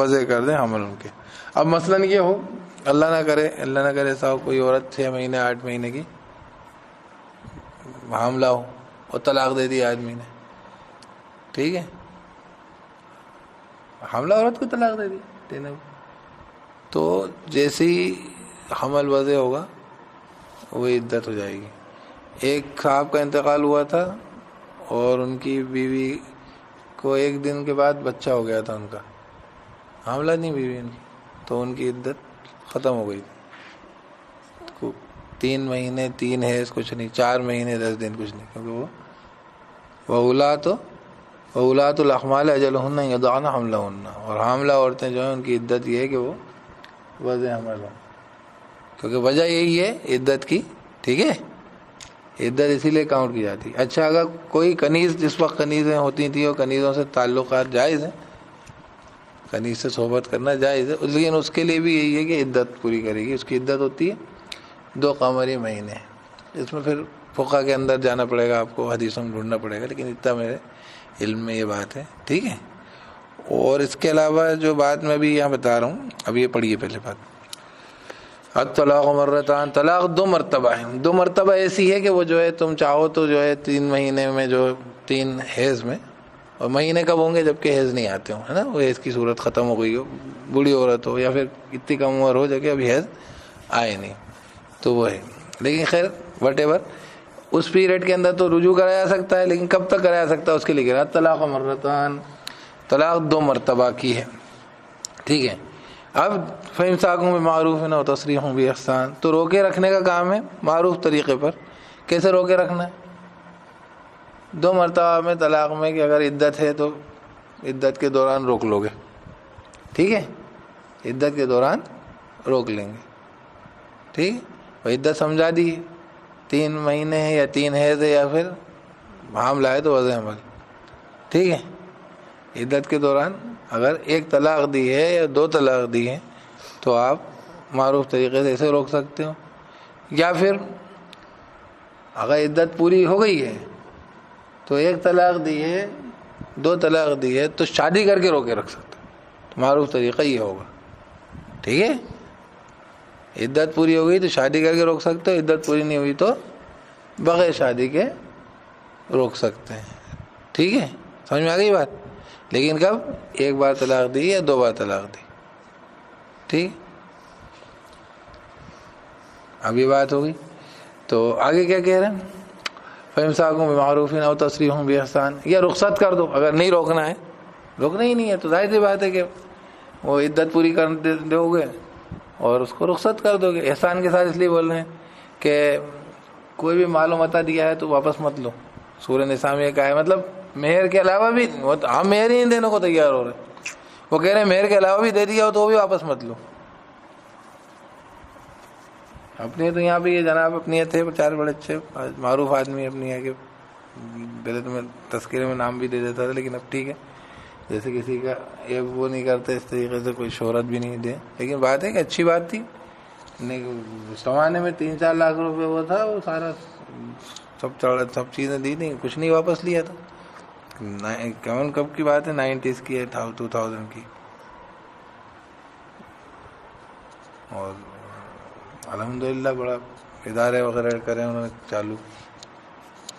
وضع کر دیں حمل ان کے. اب مثلاً یہ ہو اللہ نہ کرے ایسا ہو کوئی عورت 6 مہینے 8 مہینے کی حاملہ ہو اور طلاق دے دی آدمی نے، ٹھیک ہے، حاملہ عورت کو طلاق دے دی تو جیسی حمل وضع ہوگا وہ عدت ہو جائے گی. ایک صاحب کا انتقال ہوا تھا اور ان کی بیوی کو 1 دن کے بعد بچہ ہو گیا تھا، ان کا حاملہ نہیں بیوی ان کی، تو ان کی عدت ختم ہو گئی. 3 مہینے 3 حیض کچھ نہیں، 4 مہینے 10 دن کچھ نہیں، کیونکہ وہ وأولاة الأحمال أجلهن أن يضعن حملهن، اور حاملہ عورتیں جو ہیں ان کی عدت یہ ہے کہ وہ وضع حمل ہو، کیونکہ وجہ یہی ہے عدت کی، ٹھیک ہے، عدت اسی لیے کاؤنٹ کی جاتی ہے. اچھا اگر کوئی کنیز، جس وقت کنیزیں ہوتی تھیں اور کنیزوں سے تعلقات جائز ہیں، کنیز سے صحبت کرنا جائز ہے، لیکن اس کے لیے بھی یہی ہے کہ عدت پوری کرے گی. اس کی عدت ہوتی ہے 2 قمری مہینے. اس میں پھر فقہ کے اندر جانا پڑے گا، آپ کو حدیثوں میں ڈھونڈنا پڑے گا، لیکن اتنا میرے علم میں یہ بات ہے، ٹھیک ہے. اور اس کے علاوہ جو بات میں بھی یہاں بتا رہا ہوں، اب یہ پڑھیے پہلے بات. الطلاق مرتان، طلاق 2 مرتبہ ہے. 2 مرتبہ ایسی ہے کہ وہ جو ہے تم چاہو تو جو ہے 3 مہینے میں جو 3 حیض میں، اور مہینے کب ہوں گے جب کہ حیض نہیں آتے ہوں، ہے نا، وہ حیض کی صورت ختم ہو گئی ہو، بوڑھی عورت ہو یا پھر اتنی کم عمر ہو جب کہ ابھی حیض آئے نہیں، تو وہ ہے. لیکن خیر وٹ ایور، اس پیریڈ کے اندر تو رجوع کرایا جا سکتا ہے، لیکن کب تک کرایا سکتا ہے اس کے لیے کہہ رہا طلاق مرتان، طلاق 2 مرتبہ کی ہے، ٹھیک ہے. اب فإمساک بمعروف او تسریح بإحسان، تو روکے رکھنے کا کام ہے معروف طریقے پر. کیسے روکے رکھنا ہے؟ 2 مرتبہ میں طلاق میں کہ اگر عدت ہے تو عدت کے دوران روک لو گے، ٹھیک ہے، عدت کے دوران روک لیں گے، ٹھیک. وہ عدت سمجھا دی، 3 مہینے ہے یا 3 حیض ہے یا پھر حاملہ ہے تو وضع حمل، ٹھیک ہے. عدت کے دوران اگر 1 طلاق دی ہے یا 2 طلاق دی ہے تو آپ معروف طریقے سے اسے روک سکتے ہو. یا پھر اگر عدت پوری ہو گئی ہے تو 1 طلاق دی ہے 2 طلاق دی ہے تو شادی کر کے روکے رکھ سکتے ہو. معروف طریقہ یہ ہوگا، ٹھیک ہے. عدت پوری ہو گئی تو شادی کر کے روک سکتے ہو، عدت پوری نہیں ہوئی تو بغیر شادی کے روک سکتے ہیں، ٹھیک ہے. سمجھ میں آ گئی بات؟ لیکن کب؟ 1 بار طلاق دی یا 2 بار طلاق دی، ٹھیک. اب یہ بات ہوگی تو آگے کیا کہہ رہے ہیں؟ فإمساک بمعروف او تسریح بإحسان، یا رخصت کر دو. اگر نہیں روکنا ہے، روکنا ہی نہیں ہے تو ظاہر سی بات ہے کہ وہ عدت پوری کر دو گے اور اس کو رخصت کر دو گے. احسان کے ساتھ اس لیے بول رہے ہیں کہ کوئی بھی مال و متاع دیا ہے تو واپس مت لو. سورہ نساء میں کہا ہے، مطلب مہر کے علاوہ بھی، ہم مہر ہی نہیں دینے کو تیار ہو رہے، وہ کہہ رہے ہیں مہر کے علاوہ بھی دے دیا ہو تو وہ بھی واپس مت لو. اپنے تو یہاں پہ یہ جناب اپنی تھے 4 بڑے اچھے معروف آدمی اپنی ہے کہ پہلے تو میں تذکرے میں نام بھی دے دیتا تھا، لیکن اب ٹھیک ہے، جیسے کسی کا یہ وہ نہیں کرتے اس طریقے سے، کوئی شہرت بھی نہیں دے. لیکن بات ہے کہ اچھی بات تھی. زمانے میں 3-4 لاکھ روپے وہ تھا، وہ سارا سب چیزیں دی تھیں، کچھ نہیں واپس لیا تھا. کب کی بات ہے؟ 90s کی ہے، 2000 کی. اور الحمدللہ بڑا ادارے وغیرہ کرے انہوں نے چالو.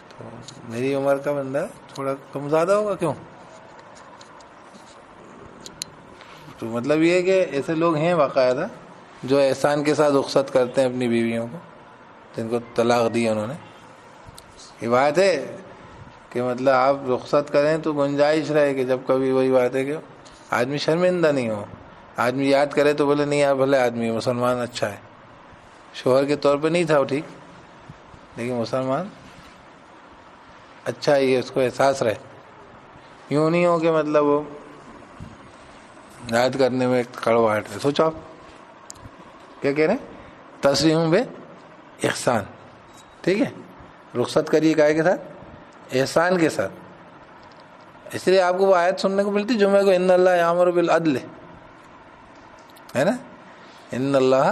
تو میری عمر کا بندہ تھوڑا کم زیادہ ہوگا، کیوں تو مطلب یہ ہے کہ ایسے لوگ ہیں باقاعدہ جو احسان کے ساتھ رخصت کرتے ہیں اپنی بیویوں کو جن کو طلاق دی انہوں نے. یہ بات ہے کہ مطلب آپ رخصت کریں تو گنجائش رہے کہ جب کبھی وہی بات ہے کہ آدمی شرمندہ نہیں ہو, آدمی یاد کرے تو بولے نہیں یار بھلے آدمی مسلمان اچھا ہے, شوہر کے طور پہ نہیں تھا وہ ٹھیک, لیکن مسلمان اچھا ہی ہے, اس کو احساس رہے. یوں نہیں ہو کہ مطلب وہ یاد کرنے میں کڑواہٹ ہے. سوچو آپ کیا کہہ رہے ہیں, تصریح بے احسان, ٹھیک ہے, رخصت کریے کائے کے ساتھ, احسان کے ساتھ. اس لیے آپ کو وہ آیت سننے کو ملتی جمعے کو, ان اللہ یامر بالعدل, ہے نا, ان اللہ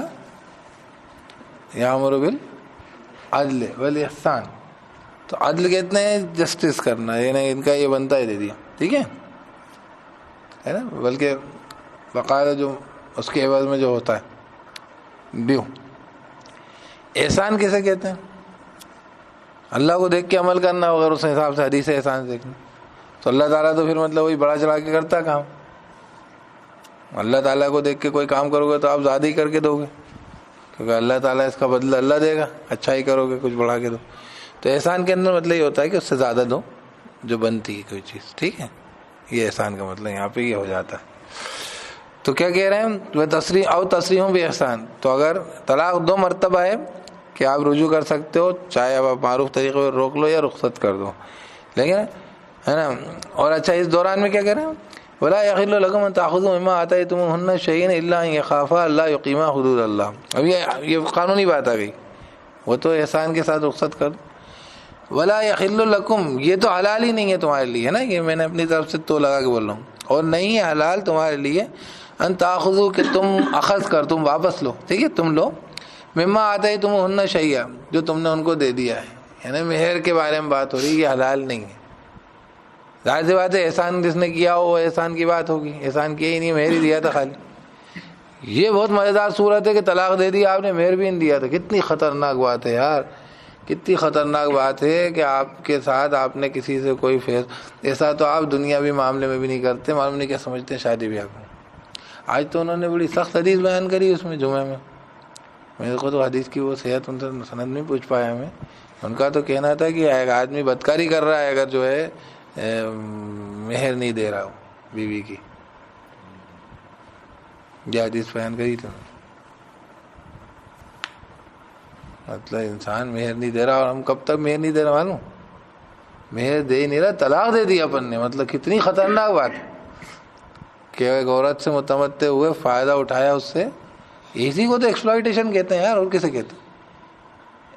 یامر بالعدل والاحسان. تو عدل کہتے ہیں جسٹس کرنا, یہ نہیں ان کا یہ بنتا ہے دے دیا, ٹھیک ہے نا, بلکہ باقاعدہ جو اس کے عوض میں جو ہوتا ہے ڈیو. احسان کیسے کہتے ہیں؟ اللہ کو دیکھ کے عمل کرنا, اگر اس حساب سے حدیث احسان دیکھنا تو اللہ تعالیٰ تو پھر مطلب وہی بڑا چڑھا کے کرتا کام. اللہ تعالیٰ کو دیکھ کے کوئی کام کرو گے تو آپ زیادہ ہی کر کے دو گے, کیونکہ اللہ تعالیٰ اس کا بدلہ اللہ دے گا. اچھا ہی کرو گے کچھ بڑھا کے دو. تو احسان کے اندر مطلب یہ ہوتا ہے کہ اس سے زیادہ دو جو بنتی ہے کوئی چیز, ٹھیک ہے. یہ احسان کا مطلب یہاں پہ یہ ہو جاتا ہے. تو کیا کہہ رہے ہیں, وہ تصریح او تصریحوں بھی احسان. تو اگر طلاق 2 مرتبہ ہے کہ آپ رجوع کر سکتے ہو, چاہے آپ معروف طریقے پر روک لو یا رخصت کر دو, لیکن ہے نا. اور اچھا اس دوران میں کیا کہہ رہے ہیں, ولا یحل لکم ان تاخذوا مما آتیتموہن شیئا الا ان یخافا الا یقیما حدود اللہ. اب یہ قانونی بات آ گئی, وہ تو احسان کے ساتھ رخصت کر دو. ولا یحل لکم, یہ تو حلال ہی نہیں ہے تمہارے لیے, ہے نا, یہ میں نے اپنی طرف سے تو لگا کے بول رہا ہوں, اور نہیں ہے حلال تمہارے لیے ان تاخذوا کہ تم اخذ کر, تم واپس لو, ٹھیک ہے, تم لو مما آتیتموہن شیئا جو تم نے ان کو دے دیا ہے. یعنی مہر کے بارے میں بات ہو رہی ہے, یہ حلال نہیں ہے. ظاہر سی بات ہے احسان جس نے کیا ہو وہ احسان کی بات ہوگی, احسان کیا ہی نہیں, مہر ہی دیا تھا خالی. یہ بہت مزیدار صورت ہے کہ طلاق دے دی آپ نے, مہر بھی نہیں دیا تھا. کتنی خطرناک بات ہے یار, کتنی خطرناک بات ہے کہ آپ کے ساتھ آپ نے کسی سے کوئی ایسا تو آپ دنیاوی معاملے میں بھی نہیں کرتے, معلوم نہیں کیا سمجھتے ہیں شادی بیاہ کو. آج تو انہوں نے بڑی سخت حدیث بیان کری اس میں جمعے میں. میرے کو تو حدیث کی وہ صحت ان سے سند نہیں پوچھ پایا میں. ان کا تو کہنا تھا کہ ایک آدمی بدکاری کر رہا ہے اگر جو ہے مہر نہیں دے رہا ہو بیوی کی. یہ حدیث بیان کری تو مطلب انسان مہر نہیں دے رہا, اور ہم کب تک مہر نہیں دے رہا معلوم, مہر دے ہی نہیں رہا, طلاق دے دی اپن نے. مطلب کتنی خطرناک بات کہ ایک عورت سے متمتع ہوئے, فائدہ اٹھایا اس سے. اسی کو تو ایکسپلائٹیشن کہتے ہیں یار, اور کسے کہتے ہیں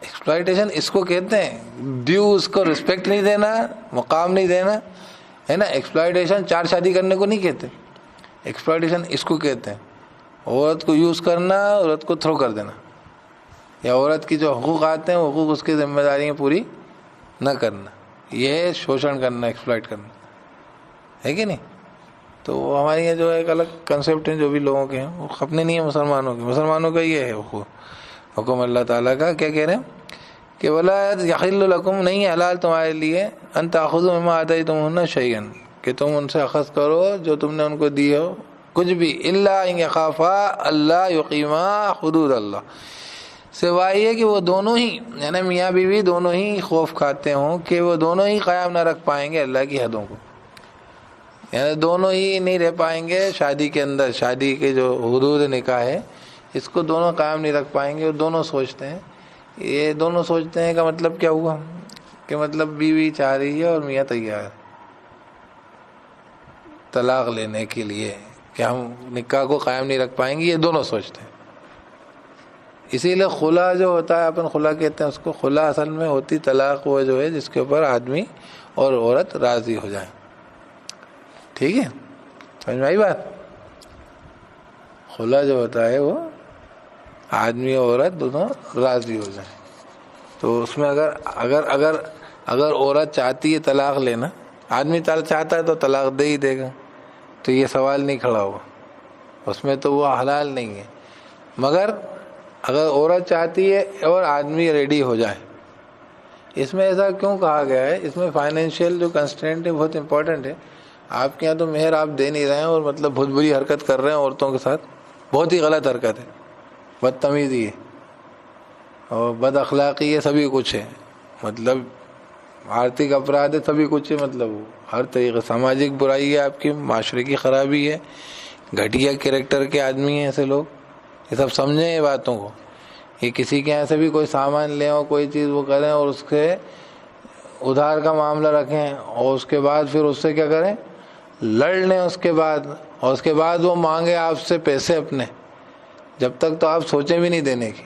ایکسپلائٹیشن؟ اس کو کہتے ہیں ڈیو, اس کو رسپیکٹ نہیں دینا, مقام نہیں دینا, ہے نا. ایکسپلائٹیشن 4 شادی کرنے کو نہیں کہتے, ایکسپلائٹیشن اس کو کہتے ہیں عورت کو یوز کرنا, عورت کو تھرو کر دینا, یا عورت کی جو حقوق آتے ہیں وہ حقوق اس کی ذمہ داریاں پوری نہ کرنا. یہ شوشن کرنا, ایکسپلائٹ کرنا, ہے کہ نہیں. تو وہ ہمارے یہاں جو ایک الگ کنسیپٹ ہیں جو بھی لوگوں کے ہیں, وہ اپنے نہیں ہیں مسلمانوں کے. مسلمانوں کا یہ ہے حکم اللہ تعالیٰ کا. کیا کہہ رہے ہیں کہ ولا یحل لکم, نہیں ہے حلال تمہارے لیے, ان تاخذوا مما آتیتموہن شیئا کہ تم ان سے اخذ کرو جو تم نے ان کو دی ہو کچھ بھی, الا ان یخافا اللہ یقیما حدود اللہ, سوائے یہ کہ وہ دونوں ہی یعنی میاں بیوی دونوں ہی خوف کھاتے ہوں کہ وہ دونوں ہی قیام نہ رکھ پائیں گے اللہ کی حدوں کو. یعنی دونوں ہی نہیں رہ پائیں گے شادی کے اندر, شادی کے جو حدود نکاح ہے اس کو دونوں قائم نہیں رکھ پائیں گے. اور دونوں سوچتے ہیں, یہ دونوں سوچتے ہیں کا مطلب کیا ہوا کہ مطلب بیوی چاہ رہی ہے اور میاں تیار ہے طلاق لینے کے لیے کہ ہم نکاح کو قائم نہیں رکھ پائیں گے, یہ دونوں سوچتے ہیں. اسی لیے خلا جو ہوتا ہے, اپن خلا کہتے ہیں اس کو, خلا اصل میں ہوتی طلاق وہ جو ہے جس کے اوپر آدمی اور عورت راضی ہو جائیں. ٹھیک ہے, سمجھ میں آئی بات. خلا جو ہوتا ہے وہ آدمی اور عورت دونوں راضی ہو جائیں. تو اس میں اگر عورت چاہتی ہے طلاق لینا, آدمی چاہتا ہے تو طلاق دے ہی دے گا, تو یہ سوال نہیں کھڑا ہوگا, اس میں تو وہ حلال نہیں ہے. مگر اگر عورت چاہتی ہے اور آدمی ریڈی ہو جائے, اس میں ایسا کیوں کہا گیا ہے, اس میں فائنینشیل جو کنسٹرینٹ ہے بہت امپورٹنٹ ہے. آپ کے یہاں تو مہر آپ دے نہیں رہے ہیں اور مطلب بہت بری حرکت کر رہے ہیں عورتوں کے ساتھ. بہت ہی غلط حرکت ہے, بدتمیزی ہے اور بد اخلاقی ہے, سبھی کچھ ہے. مطلب آرتھک اپرادھ ہے, سبھی کچھ ہے. مطلب ہر طریقے سماجک برائی ہے آپ کی, معاشرے کی خرابی ہے, گھٹیا کریکٹر کے آدمی ہیں ایسے لوگ. یہ سب سمجھیں یہ باتوں کو. یہ کسی کے یہاں سے بھی کوئی سامان لیں اور کوئی چیز وہ کریں اور اس کے ادھار کا معاملہ رکھیں اور اس کے بعد پھر اس سے کیا کریں, لڑ لیں اس کے بعد, اور اس کے بعد وہ مانگے آپ سے پیسے اپنے, جب تک تو آپ سوچیں بھی نہیں دینے کی.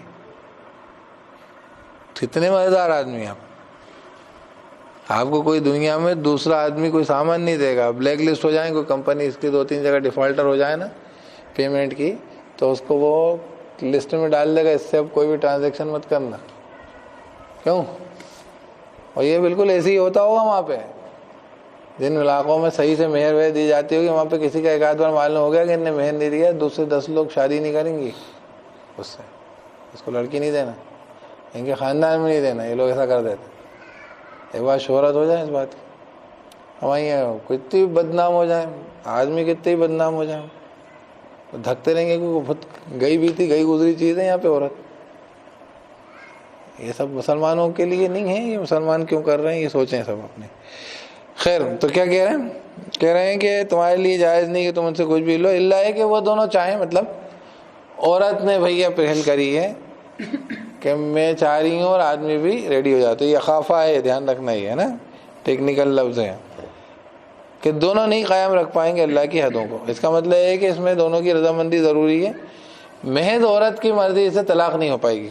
کتنے مزیدار آدمی آپ. آپ کو کوئی دنیا میں دوسرا آدمی کوئی سامان نہیں دے گا. بلیک لسٹ ہو جائیں, کوئی کمپنی اس کی 2-3 جگہ ڈیفالٹر ہو جائے نا پیمنٹ کی, تو اس کو وہ لسٹ میں ڈال دے گا, اس سے اب کوئی بھی ٹرانزیکشن مت کرنا. کیوں؟ اور یہ بالکل ایسے ہی ہوتا ہوگا وہاں پہ. جن علاقوں میں صحیح سے مہر وہر دی جاتی ہوگی, وہاں پہ کسی کا ایک آدھ بار معلوم ہو گیا کہ ان نے مہر نہیں دیا, دوسرے 10 لوگ شادی نہیں کریں گی اس سے. اس کو لڑکی نہیں دینا, ان کے خاندان میں نہیں دینا. یہ لوگ ایسا کر دیتے. ایک بار شہرت ہو جائے اس بات کی, ہمارے یہاں کتنی بدنام ہو جائیں, آدمی کتنے ہی بدنام ہو جائیں, دھکتے رہیں گے کیونکہ بہت گئی بھی تھی, گئی گزری چیز ہے یہاں پہ عورت. یہ سب مسلمانوں کے لیے نہیں ہے. یہ مسلمان کیوں کر رہے ہیں, یہ سوچیں سب اپنے. خیر, تو کیا کہہ رہے ہیں؟ کہہ رہے ہیں کہ تمہارے لیے جائز نہیں کہ تم ان سے کچھ بھی لو, الا ہے کہ وہ دونوں چاہیں. مطلب عورت نے بھیا پہل کری ہے کہ میں چاہ رہی ہوں اور آدمی بھی ریڈی ہو جاتا. یہ خافہ ہے, دھیان رکھنا ہی ہے نا, ٹیکنیکل لفظ ہے کہ دونوں نہیں قائم رکھ پائیں گے اللہ کی حدوں کو. اس کا مطلب ہے کہ اس میں دونوں کی رضامندی ضروری ہے. محض عورت کی مرضی سے طلاق نہیں ہو پائے گی.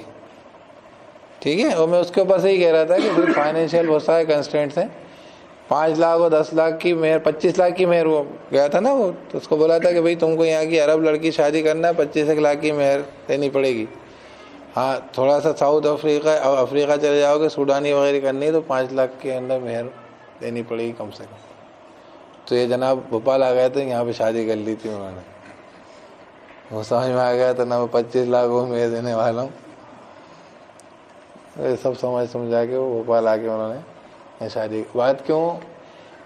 ٹھیک ہے. اور میں اس کے اوپر سے ہی کہہ رہا تھا کہ پھر فائنینشیل بہت سارے کنسٹرینٹس ہیں. 5 لاکھ اور 10 لاکھ کی مہر, 25 لاکھ کی مہر وہ گیا تھا نا, وہ تو اس کو بولا تھا کہ بھائی تم کو یہاں کی عرب لڑکی شادی کرنا ہے, 25 لاکھ کی مہر دینی پڑے گی. ہاں تھوڑا سا ساؤتھ افریقہ چلے جاؤ گے, سوڈانی وغیرہ کرنی ہے, تو 5 لاکھ کے اندر مہر دینی پڑے گی کم سے کم. تو یہ جناب بھوپال آ گئے تھے, یہاں پہ شادی کر لی تھی انہوں نے. وہ سمجھ میں آ گیا تھا نا, میں 25 لاکھ وہ مہر دینے والا ہوں. سب سمجھا کے وہ بھوپال آ کے انہوں نے شادی. بات کیوں؟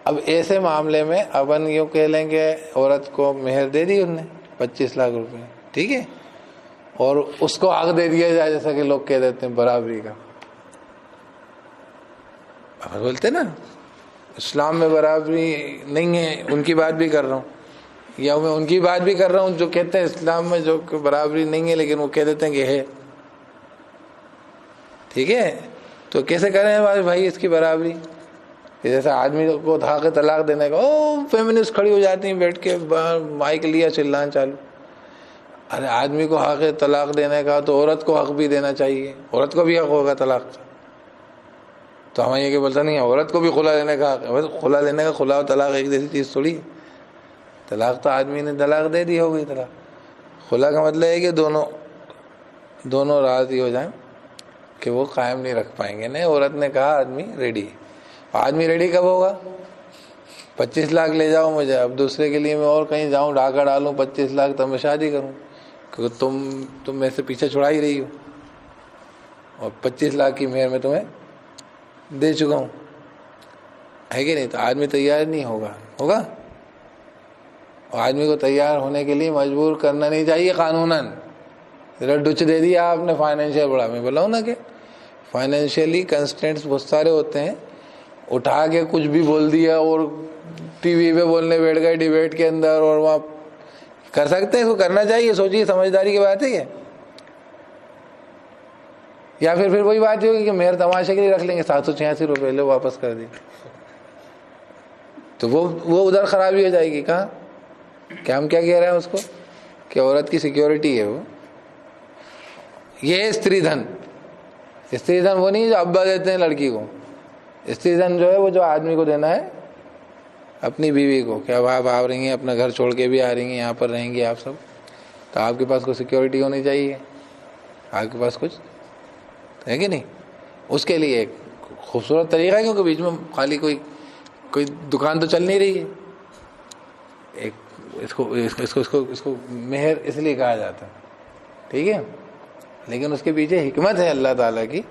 اب ایسے معاملے میں اپن یوں کہہ لیں کہ عورت کو مہر دے دی انہوں نے 25 لاکھ روپے, ٹھیک ہے, اور اس کو حق دے دیا جائے, جیسا کہ لوگ کہہ دیتے ہیں برابری کا. بولتے نا اسلام میں برابری نہیں ہے, ان کی بات بھی کر رہا ہوں, یا میں ان کی بات بھی کر رہا ہوں جو کہتے ہیں اسلام میں جو برابری نہیں ہے, لیکن وہ کہہ دیتے ہیں کہ ہے. ٹھیک ہے, تو کیسے کریں بھائی اس کی برابری؟ جیسے آدمی کو حق طلاق دینے کا, فیمنسٹ کھڑی ہو جاتی ہیں بیٹھ کے, مائک لیا چلانا چالو. ارے آدمی کو حق طلاق دینے کا تو عورت کو حق بھی دینا چاہیے, عورت کو بھی حق ہوگا طلاق کا. تو ہمیں یہ کہ بولتا نہیں, عورت کو بھی خلا لینے کا حق. خلا لینے کا, خلا و طلاق ایک جیسی چیز تھوڑی. طلاق تو آدمی نے طلاق دے دی, ہو گئی طلاق. خلا کا مطلب ہے کہ دونوں راضی ہو جائیں کہ وہ قائم نہیں رکھ پائیں گے. نہیں, عورت نے کہا آدمی ریڈی. آدمی ریڈی کب ہوگا؟ 25 لاکھ لے جاؤ مجھے, اب دوسرے کے لیے میں اور کہیں جاؤں ڈھاکہ ڈالوں 25 لاکھ, تب میں شادی کروں, کیونکہ تم میں سے پیچھے چھڑا ہی رہی ہو, اور 25 لاکھ کی مہر میں تمہیں دے چکا ہوں, ہے کہ نہیں؟ تو آدمی تیار نہیں ہوگا. اور آدمی کو تیار ہونے کے لیے مجبور کرنا نہیں چاہیے قانوناً. ڈچ دے دیا آپ نے فائنینشیل, بڑا میں بولا ہوں نا کہ فائنینشیلی کنسٹرینٹس بہت سارے ہوتے ہیں. اٹھا کے کچھ بھی بول دیا اور ٹی وی پہ بولنے بیٹھ گئے ڈیبیٹ کے اندر, اور وہاں کر سکتے ہیں, اس کو کرنا چاہیے. سوچیے سمجھداری کی بات ہے یہ. یا پھر وہی بات ہوگی کہ مہر تماشے کے لیے رکھ لیں گے, 786 روپے لے واپس کر دی, تو وہ ادھر خرابی ہو جائے گی. کہاں کیا ہم کیا کہہ رہے ہیں اس کو کہ عورت کی سیکیورٹی ہے وہ. یہ ہے استری دھن. استری دھن وہ نہیں جو ابا دیتے ہیں لڑکی کو. استری دھن جو ہے وہ جو آدمی کو دینا ہے اپنی بیوی کو, کہ اب آپ آ رہی ہیں, اپنا گھر چھوڑ کے بھی آ رہی ہیں, یہاں پر رہیں گی آپ سب, تو آپ کے پاس کوئی سیکیورٹی ہونی چاہیے, آپ کے پاس کچھ ہے کہ نہیں. اس کے لیے ایک خوبصورت طریقہ ہے, کیونکہ بیچ میں خالی کوئی دکان تو چل نہیں رہی ہے. ایک اس کو مہر اس لیے کہا جاتا ہے, ٹھیک ہے. لیکن اس کے پیچھے حکمت ہے اللہ تعالیٰ کی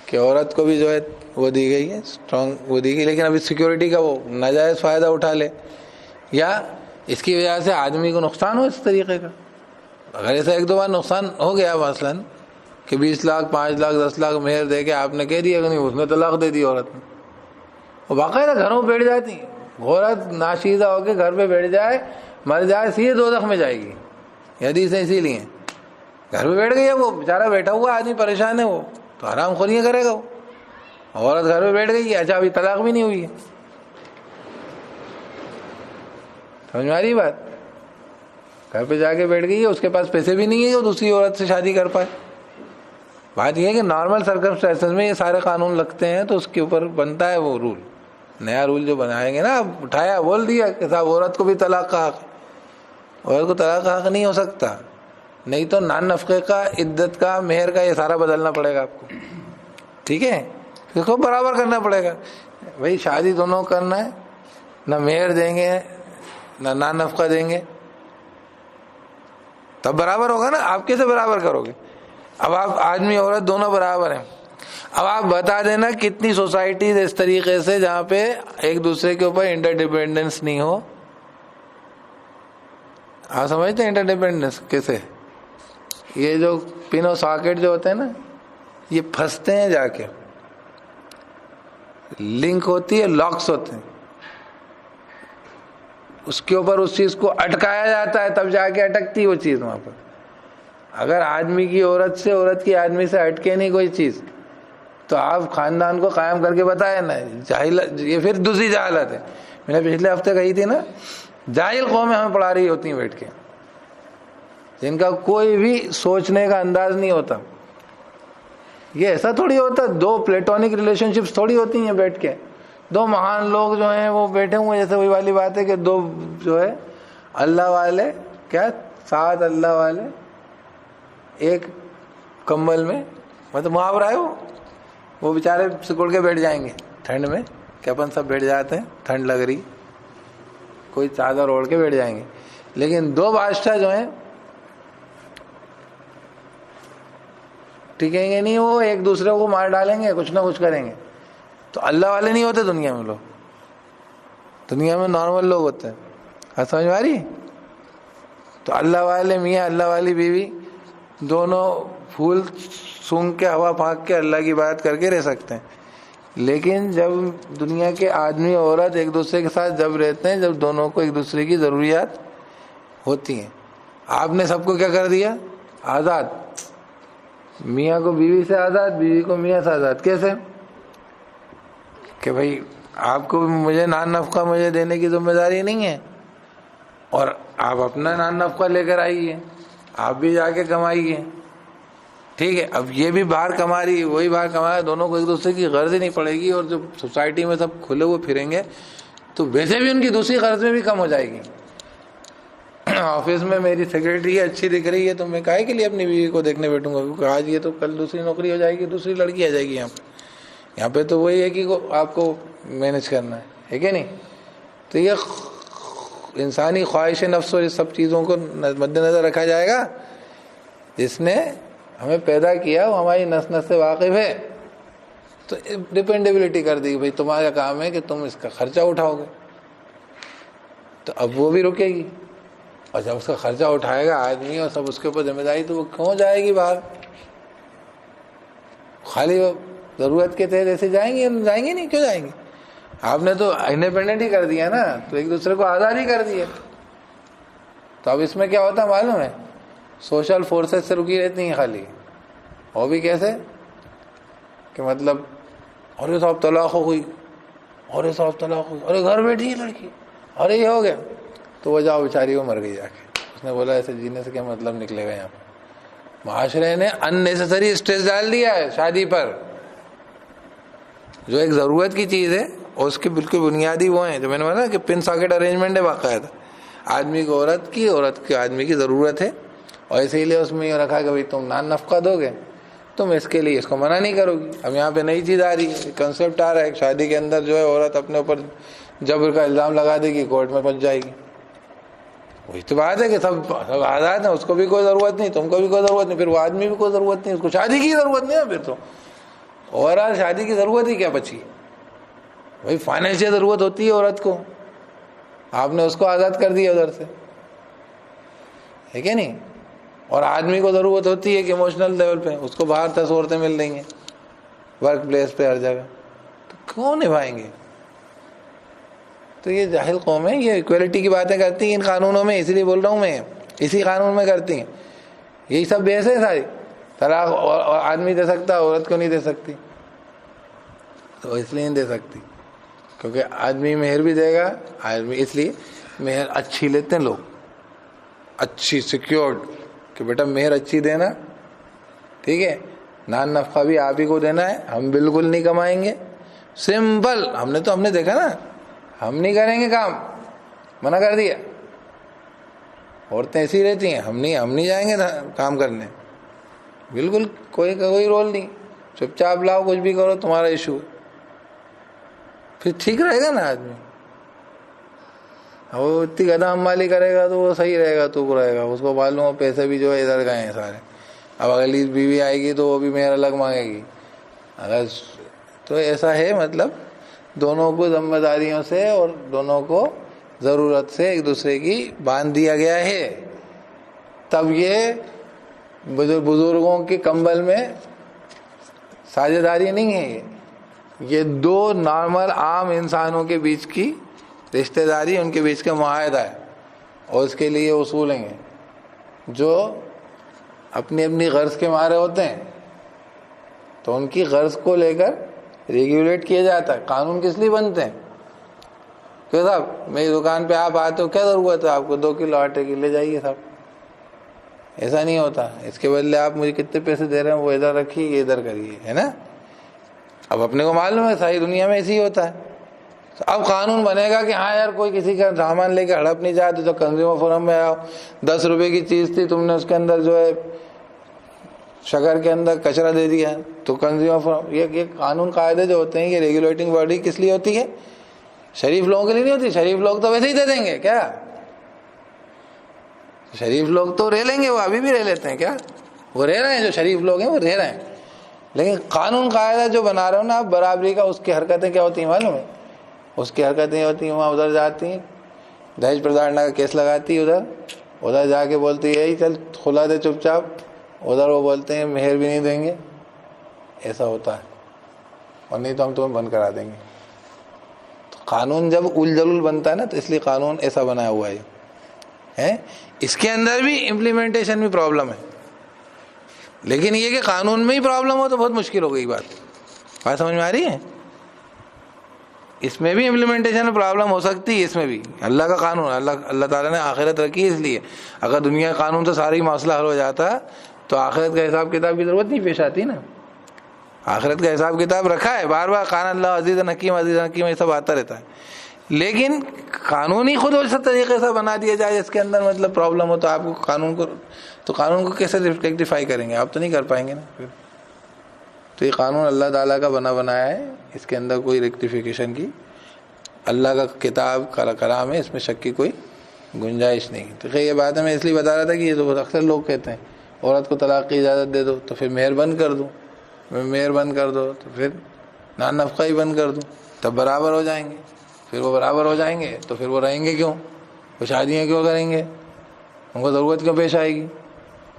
کہ عورت کو بھی جو ہے وہ دی گئی ہے, اسٹرانگ وہ دی گئی, لیکن ابھی سیکیورٹی کا وہ ناجائز فائدہ اٹھا لے یا اس کی وجہ سے آدمی کو نقصان ہو اس طریقے کا. اگر ایسا ایک دو بار نقصان ہو گیا مثلاً کہ 20 لاکھ 5 لاکھ 10 لاکھ مہر دے کے آپ نے کہہ دیا کہ نہیں، اس نے طلاق دے دی عورت نے، وہ باقاعدہ گھروں میں بیٹھ جاتی ہیں. عورت ناشیزہ ہو کے گھر پہ بیٹھ جائے، مر جائے، سیدھے دوزخ میں جائے گی. حدیثیں اسی لیے ہیں. گھر پہ بیٹھ گئی ہے، وہ بیچارہ بیٹھا ہوا آدمی پریشان ہے، وہ تو حرام خوریاں کرے گا. وہ عورت گھر پہ بیٹھ گئی ہے، اچھا ابھی طلاق بھی نہیں ہوئی ہے. سمجھ میں آ رہی بات؟ گھر پہ جا کے بیٹھ گئی ہے، اس کے پاس پیسے بھی نہیں ہے کہ وہ دوسری عورت سے شادی کر پائے. بات یہ ہے کہ نارمل سرکمسٹانسز میں یہ سارے قانون لگتے ہیں تو اس کے اوپر بنتا ہے وہ رول. نیا رول جو بنائیں گے نا، اٹھایا بول دیا کہ صاحب عورت کو بھی طلاق کا حق ہے. عورت کو طلاق کا حق نہیں ہو سکتا، نہیں تو نان نفقے کا، عدت کا، مہر کا یہ سارا بدلنا پڑے گا آپ کو. ٹھیک ہے، اس کو برابر کرنا پڑے گا. بھائی شادی دونوں کرنا ہے، نہ مہر دیں گے نہ نان نفقہ دیں گے، تب برابر ہوگا نا. آپ کیسے برابر کرو گے؟ اب آپ آدمی عورت دونوں برابر ہیں. اب آپ بتا دینا کتنی سوسائٹیز اس طریقے سے جہاں پہ ایک دوسرے کے اوپر انٹر ڈیپینڈنس نہیں ہو. آپ سمجھتے ہیں انٹر ڈیپینڈنس کیسے؟ یہ جو پن اور ساکٹ جو ہوتے ہیں نا، یہ پھنستے ہیں جا کے، لنک ہوتی ہے، لاکس ہوتے ہیں، اس کے اوپر اس چیز کو اٹکایا جاتا ہے، تب جا کے اٹکتی ہے وہ چیز وہاں پر. اگر آدمی کی عورت سے، عورت کی آدمی سے اٹکے نہیں کوئی چیز، تو آپ خاندان کو قائم کر کے بتائے نا. یہ پھر دوسری جہالت ہے. میں نے پچھلے ہفتے کہی تھی نا، جاہل قومیں ہمیں پڑھا رہی ہوتی ہیں بیٹھ کے، جن کا کوئی بھی سوچنے کا انداز نہیں ہوتا. یہ ایسا تھوڑی ہوتا، دو پلیٹونک ریلیشن شپس تھوڑی ہوتی ہیں بیٹھ کے. دو مہان لوگ جو ہیں وہ بیٹھے ہوئے، جیسے وہی والی بات ہے کہ دو جو ہے اللہ والے، کیا 7 اللہ والے ایک کمبل میں، مطلب محاورہ ہے وہ بیچارے سکڑ کے بیٹھ جائیں گے ٹھنڈ میں، کہ اپن سب بیٹھ جاتے ہیں، ٹھنڈ لگ رہی، کوئی چادر اوڑھ کے بیٹھ جائیں گے. لیکن دو بادشاہ جو ہیں ٹکیں گے نہیں، وہ ایک دوسرے کو مار ڈالیں گے، کچھ نہ کچھ کریں گے. تو اللہ والے نہیں ہوتے دنیا میں. لوگ دنیا میں نارمل لوگ ہوتے ہیں. آپ سمجھ میں آ رہی؟ تو اللہ والے میاں، اللہ والی بیوی، دونوں پھول سونگ کے، ہوا پھانک کے اللہ کی بات کر کے رہ سکتے ہیں. لیکن جب دنیا کے آدمی عورت ایک دوسرے کے ساتھ جب رہتے ہیں، جب دونوں کو ایک دوسرے کی ضروریات ہوتی ہیں، آپ نے سب کو کیا کر دیا؟ آزاد. میاں کو بیوی سے آزاد، بیوی کو میاں سے آزاد. کیسے؟ کہ بھائی آپ کو مجھے نان نفقہ مجھے دینے کی ذمہ داری نہیں ہے، اور آپ اپنا نان نفقہ لے کر آئیے، آپ بھی جا کے کمائیے. ٹھیک ہے، اب یہ بھی باہر کما رہی ہے، وہی باہر کما رہا ہے، دونوں کو ایک دوسرے کی غرض ہی نہیں پڑے گی. اور جب سوسائٹی میں سب کھلے ہوئے پھریں گے تو ویسے بھی ان کی دوسری غرض میں بھی کم ہو جائے گی. آفس میں میری سیکرٹری اچھی دکھ رہی ہے تو میں کاہے کے لیے اپنی بیوی کو دیکھنے بیٹھوں گا، کیونکہ آج یہ تو کل دوسری نوکری ہو جائے گی، دوسری لڑکی آ جائے گی. یہاں پہ تو وہی ہے کہ آپ کو مینج کرنا ہے کہ نہیں. تو یہ انسانی خواہش نفس اور یہ سب چیزوں کو مد نظر رکھا جائے گا. جس نے ہمیں پیدا کیا وہ ہماری نس نس سے واقف ہے، تو ڈپینڈیبلٹی کر دی، بھائی تمہارا کام ہے کہ تم اس کا خرچہ اٹھاؤ گے. تو اب وہ بھی رکے گی، اور جب اس کا خرچہ اٹھائے گا آدمی اور سب اس کے اوپر ذمہ داری، تو وہ کیوں جائے گی باہر؟ خالی وہ ضرورت کے تحت ایسے جائیں گے نہیں؟ کیوں جائیں گے؟ آپ نے تو انڈیپینڈنٹ ہی کر دیا نا، تو ایک دوسرے کو آزاد ہی کر دیا. تو اب اس میں کیا ہوتا معلوم ہے؟ سوشل فورسز سے رکی رہتی ہیں خالی. وہ بھی کیسے کہ مطلب ارے صاحب طلاق ہو گئی، ارے صاحب طلاق ہو گئی، ارے گھر بیٹھی ہے لڑکی، ارے یہ ہو گیا، تو وہ جاؤ بیچاری وہ مر گئی جا کے. اس نے بولا ایسے جینے سے کیا مطلب نکلے گا؟ یہاں پر معاشرے نے ان نیسیسری اسٹریس ڈال دیا ہے شادی پر. جو ایک ضرورت کی چیز ہے اور اس کی بالکل بنیادی وہ ہیں جو میں نے بولا کہ پن ساکٹ ارینجمنٹ ہے باقاعدہ. آدمی کو عورت کی، عورت کی آدمی کی ضرورت ہے، اور اسی لیے اس میں یہ رکھا کہ بھائی تم نان نفقہ دو گے، تم اس کے لیے اس کو منع نہیں کرو گی. اب یہاں پہ نئی چیز آ رہی ہے، کنسیپٹ آ رہا ہے، شادی کے اندر جو ہے عورت اپنے اوپر جبر کا الزام لگا دے گی، کورٹ میں پہنچ جائے گی. وہی تو بات ہے کہ سب آزاد ہیں، اس کو بھی کوئی ضرورت نہیں، تم کو بھی کوئی ضرورت نہیں، پھر وہ آدمی بھی کوئی ضرورت نہیں، اس کو شادی کی ضرورت نہیں ہے. پھر تو اوورآل شادی کی ضرورت ہی کیا بچی؟ وہی فائنینشیل ضرورت ہوتی ہے عورت کو، آپ نے اس کو آزاد کر دیا ادھر سے، ہے کہ نہیں؟ اور آدمی کو ضرورت ہوتی ہے کہ ایموشنل لیول پہ اس کو باہر 10 عورتیں مل رہی ہیں ورک پلیس پہ ہر جگہ، تو کیوں نبھائیں گے؟ تو یہ جاہل قوم ہے، یہ ایکویلٹی کی باتیں کرتی ہیں ان قانونوں میں، اسی لیے بول رہا ہوں میں، اسی قانون میں کرتی ہیں یہی سب بحث ہے ساری۔ طلاق آدمی دے سکتا، عورت کو نہیں دے سکتی، تو اس لیے نہیں دے سکتی کیونکہ آدمی مہر بھی دے گا، آدمی اس لیے مہر اچھی لیتے ہیں لوگ، اچھی سیکیورڈ کہ بیٹا مہر اچھی دینا، ٹھیک ہے، نان نفقہ بھی آپ ہی کو دینا ہے، ہم بالکل نہیں کمائیں گے، سمپل۔ ہم نے دیکھا نا، ہم نہیں کریں گے کام، منع کر دیا۔ عورتیں ایسی رہتی ہیں، ہم نہیں جائیں گے کام کرنے، بالکل کوئی رول نہیں، چپ چاپ لاؤ، کچھ بھی کرو، تمہارا ایشو ہے، پھر ٹھیک رہے گا نا آدمی۔ وہ اتنی گدا امالی کرے گا تو وہ صحیح رہے گا، تو رہے گا، اس کو معلوم ہو پیسے بھی جو ہے ادھر گئے ہیں سارے۔ اب اگلی بیوی آئے گی تو وہ بھی مہر الگ مانگے گی، اگر تو ایسا ہے، مطلب دونوں کو ذمہ داریوں سے اور دونوں کو ضرورت سے ایک دوسرے کی باندھ دیا گیا ہے۔ تب یہ بزرگوں کے کمبل میں ساجھیداری نہیں ہے، یہ دو نارمل عام انسانوں کے بیچ کی رشتہ داری، ان کے بیچ کا معاہدہ ہے، اور اس کے لیے اصول ہیں جو اپنی اپنی غرض کے مارے ہوتے ہیں، تو ان کی غرض کو لے کر ریگولیٹ کیا جاتا ہے۔ قانون کس لیے بنتے ہیں؟ کہ صاحب میری دکان پہ آپ آتے ہو، کیا ضرورت ہے آپ کو 2 کلو آٹے کی، لے جائیے صاحب، ایسا نہیں ہوتا۔ اس کے بدلے آپ مجھے کتنے پیسے دے رہے ہیں وہ ادھر رکھیے، یہ ادھر کریے، ہے نا۔ اب اپنے کو معلوم ہے ساری دنیا میں ایسے ہی ہوتا ہے۔ اب قانون بنے گا کہ ہاں یار کوئی کسی کا سامان لے کے ہڑپ نہیں جاتے، تو کنزیومر فورم میں آؤ، 10 روپے کی چیز تھی، تم نے اس کے اندر جو ہے شکر کے اندر کچرا دے دیا، تو کنزیومر فورم، یہ قانون قاعدے جو ہوتے ہیں، یہ ریگولیٹنگ باڈی کس لیے ہوتی ہے؟ شریف لوگوں کے لیے نہیں ہوتی۔ شریف لوگ تو ویسے ہی دے دیں گے، کیا شریف لوگ تو رہ لیں گے، وہ ابھی بھی رہ لیتے ہیں، کیا وہ رہ رہے ہیں، جو شریف لوگ ہیں وہ رہ رہے ہیں۔ لیکن قانون قاعدہ جو بنا رہے ہو نا آپ برابری کا، اس کی حرکتیں کیا ہوتی ہیں معلوم ہے؟ اس کی حرکتیں ہوتی ہیں، وہاں ادھر جاتی ہیں، دہیج پردارنا کا کیس لگاتی ہے، ادھر جا کے بولتی ہے چل کھلا دے چپ چاپ، ادھر وہ بولتے ہیں مہر بھی نہیں دیں گے، ایسا ہوتا ہے، اور نہیں تو ہم تمہیں بند کرا دیں گے۔ تو قانون جب الجلل بنتا ہے نا، تو اس لیے قانون ایسا بنایا ہوا ہے۔ اس کے اندر بھی امپلیمنٹیشن میں پرابلم ہے، لیکن یہ کہ قانون میں ہی پرابلم ہو تو بہت مشکل ہو گئی بات سمجھ میں آ رہی ہے؟ اس میں بھی امپلیمنٹیشن میں پرابلم ہو سکتی ہے، اس میں بھی اللہ کا قانون، اللہ تعالیٰ نے آخرت رکھی ہے، اس لیے اگر دنیا کا قانون تو سارا ہی مسئلہ حل ہو جاتا تو آخرت کا حساب کتاب کی ضرورت نہیں پیش آتی نا۔ آخرت کا حساب کتاب رکھا ہے، بار بار قان اللہ عزیز حکیم عزیز حکیم، یہ سب آتا رہتا ہے، لیکن قانون ہی خود اس طریقے سے بنا دیا جائے اس کے اندر مطلب پرابلم ہو، تو آپ کو قانون کو کیسے ریکٹیفائی کریں گے؟ آپ تو نہیں کر پائیں گے نا پھر۔ تو یہ قانون اللہ تعالیٰ کا بنایا ہے، اس کے اندر کوئی ریکٹیفیکیشن کی، اللہ کا کتاب کا کلام ہے، اس میں شک کی کوئی گنجائش نہیں۔ تو خیر یہ بات ہے، میں اس لیے بتا رہا تھا کہ یہ تو اکثر لوگ کہتے ہیں عورت کو طلاق کی اجازت دے دو تو پھر مہر بند کر دوں، مہر بند کر دو تو پھر نان نفقہ ہی بند کر دوں، تب برابر ہو جائیں گے۔ پھر وہ برابر ہو جائیں گے تو پھر وہ رہیں گے کیوں؟ وہ شادیاں کیوں کریں گے؟ ان کو ضرورت کیوں پیش آئے گی؟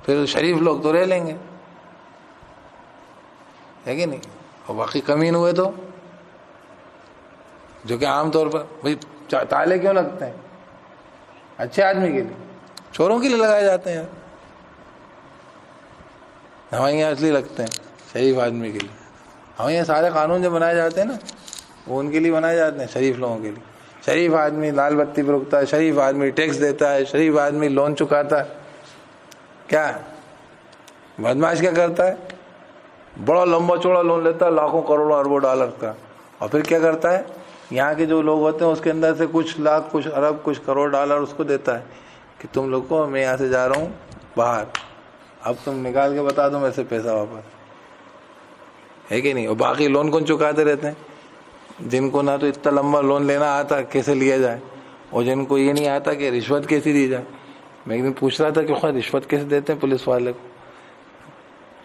پھر شریف لوگ تو رہ لیں گے، ہے کہ نہیں؟ اور باقی کمین ہوئے تو، جو کہ عام طور پر بھائی تالے کیوں لگتے ہیں؟ اچھے آدمی کے لیے، چوروں کے لیے لگائے جاتے ہیں، ہمارے یہاں اس لیے لگتے ہیں شریف آدمی کے لیے۔ ہمارے یہاں سارے قانون جو بنائے جاتے ہیں نا، وہ ان کے لیے بنائے جاتے ہیں، شریف لوگوں کے لیے۔ شریف آدمی لال بتی پہ رکتا ہے، شریف آدمی ٹیکس دیتا ہے، شریف آدمی لون چکاتا ہے۔ کیا بدماش کیا کرتا ہے؟ بڑا لمبا چوڑا لون لیتا ہے، لاکھوں کروڑوں اربوں ڈالر کا، اور پھر کیا کرتا ہے؟ یہاں کے جو لوگ ہوتے ہیں اس کے اندر سے کچھ لاکھ کچھ ارب کچھ کروڑ ڈالر اس کو دیتا ہے کہ تم لوگ کو میں یہاں سے جا رہا ہوں باہر، اب تم نکال کے بتا دو میرے سے پیسہ واپس، ہے کہ نہیں؟ اور باقی لون کون چکاتے رہتے ہیں؟ جن کو نہ تو اتنا لمبا لون لینا آتا کیسے لیا جائے، اور جن کو یہ نہیں آتا کہ رشوت کیسی دی جائے۔ میں ایک دن پوچھ رہا تھا کہ خواہ رشوت کیسے دیتے ہیں پولیس والے کو،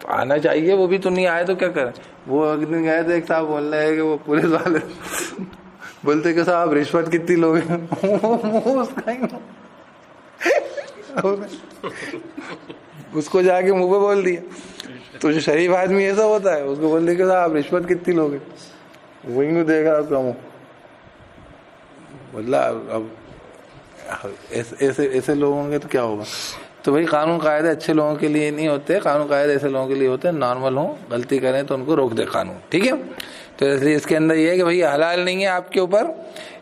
تو آنا چاہیے، وہ بھی تو نہیں آئے تو کیا کریں۔ وہ ایک دن گئے تھے، ایک صاحب بول رہے ہیں کہ وہ پولیس والے بولتے کہ صاحب رشوت کتنی لوگے؟ اس کو جا کے منہ پہ بول دیا. تو جو شریف آدمی ایسا ہوتا ہے اس کو بولتے کہ صاحب رشوت کتنی لوگے؟ وہی نہیں دیکھ رہا آپ کا منہ. بولا اب ایسے لوگوں کے تو کیا ہوگا. تو بھائی قانون قاعدے اچھے لوگوں کے لیے نہیں ہوتے, قانون قاعدے ایسے لوگوں کے لیے ہوتے ہیں نارمل ہوں, غلطی کریں تو ان کو روک دے قانون, ٹھیک ہے. تو اس لیے اس کے اندر یہ ہے کہ بھائی حلال نہیں ہے آپ کے اوپر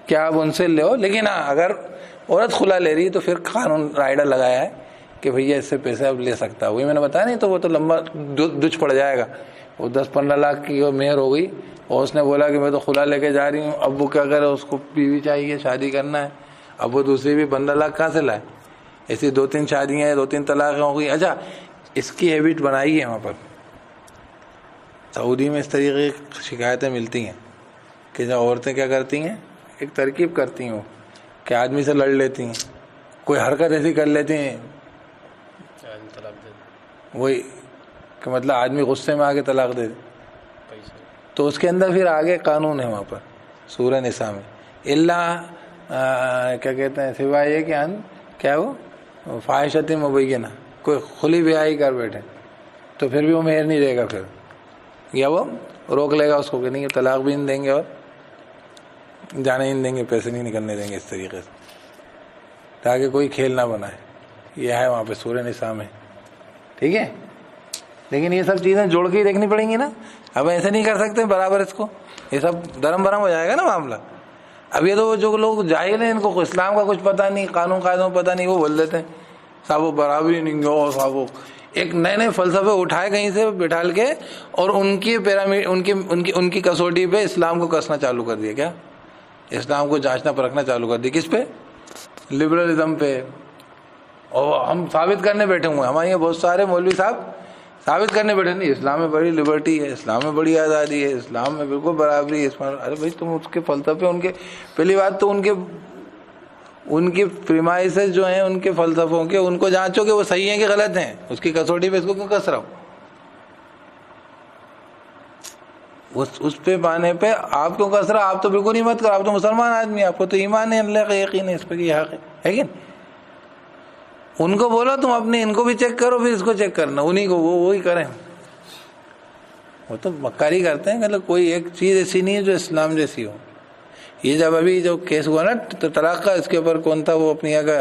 کہ آپ ان سے لو, لیکن ہاں اگر عورت خلا لے رہی ہے تو پھر قانون رائڈر لگایا ہے کہ بھیا اس سے پیسے اب لے سکتا ہے. وہی میں نے بتایا نہیں, تو وہ تو لمبا دچ پڑ جائے گا. وہ 10-15 لاکھ کی مہر ہو گئی اور اس نے بولا کہ میں تو خلا لے کے جا رہی ہوں. ابو کیا کرے, اس کو بیوی چاہیے, شادی کرنا ہے. اب وہ دوسری بھی 15 لاکھ کہاں سے لائے؟ ایسی 2-3 شادیاں ہیں, 2-3 طلاقیں ہو گئی. اچھا اس کی ہیبٹ بنائی ہے وہاں پر سعودی میں, اس طریقے کی شکایتیں ملتی ہیں کہ جب عورتیں کیا کرتی ہیں, ایک ترکیب کرتی ہیں وہ کہ آدمی سے لڑ لیتی ہیں, کوئی حرکت ایسی کر لیتی ہیں وہی کہ مطلب آدمی غصے میں آگے طلاق دے دے. تو اس کے اندر پھر آگے قانون ہے وہاں پر سورہ نساء میں, اللہ کیا کہتے ہیں, سوائے یہ کہ کیا وہ فاحشۃ مبینہ, کوئی کھلی بیاہی کر بیٹھے تو پھر بھی وہ مہر نہیں دے گا, پھر یا وہ روک لے گا اس کو کہ نہیں طلاق بھی نہیں دیں گے اور جانے نہیں دیں گے, پیسے نہیں نکلنے دیں گے, اس طریقے سے تاکہ کوئی کھیل نہ بنائے. یہ ہے وہاں پہ سورہ نساء میں, ٹھیک ہے. لیکن یہ سب چیزیں جوڑ کے ہی دیکھنی پڑیں گی نا, اب ایسے نہیں کر سکتے برابر اس کو, یہ سب درم برم ہو جائے گا نا معاملہ. اب یہ تو جو لوگ جاہل ہیں, ان کو اسلام کا کچھ پتہ نہیں, قانون قاعدوں پتہ نہیں, وہ بول دیتے ہیں صاحب وہ برابری نہیں ہو, صاحب وہ ایک نئے نئے فلسفے اٹھائے کہیں سے بٹھال کے اور ان کی پیرامڈ ان کی کسوٹی پہ اسلام کو کسنا چالو کر دیا. کیا اسلام کو جانچنا پرکھنا چالو کر دیا, کس پہ؟ لبرلزم پہ. اور ہم ثابت کرنے بیٹھے ہوئے ہیں, ہمارے یہاں بہت سارے مولوی صاحب ثابت کرنے بیٹھے نہیں, اسلام میں بڑی لبرٹی ہے, اسلام میں بڑی آزادی ہے, اسلام میں بالکل برابری ہے. اس میں ارے بھائی تم اس کے فلسفے, ان کے پہلی بات تو ان کی پریمائسز جو ہیں ان کے فلسفوں کے, ان کو جانچو کہ وہ صحیح ہیں کہ غلط ہیں. اس کی کسوٹی پہ اس کو کیوں کس رہا ہو؟ اس پہ پانے پہ آپ کیوں کس رہا؟ آپ تو بالکل ہی مت کرو, آپ تو مسلمان آدمی, آپ کو تو ایمان ہے, اللہ کا یقین ہے, اس پہ یہ حق ہے کہ نہیں. ان کو بولو تم اپنے ان کو بھی چیک کرو, پھر اس کو چیک کرنا, انہیں کو وہی کریں. وہ تو مکاری کرتے ہیں, مطلب کوئی ایک چیز ایسی نہیں ہے جو اسلام جیسی ہو. یہ جب ابھی جو کیس ہوا نا طلاق کا, اس کے اوپر کون تھا وہ اپنی کا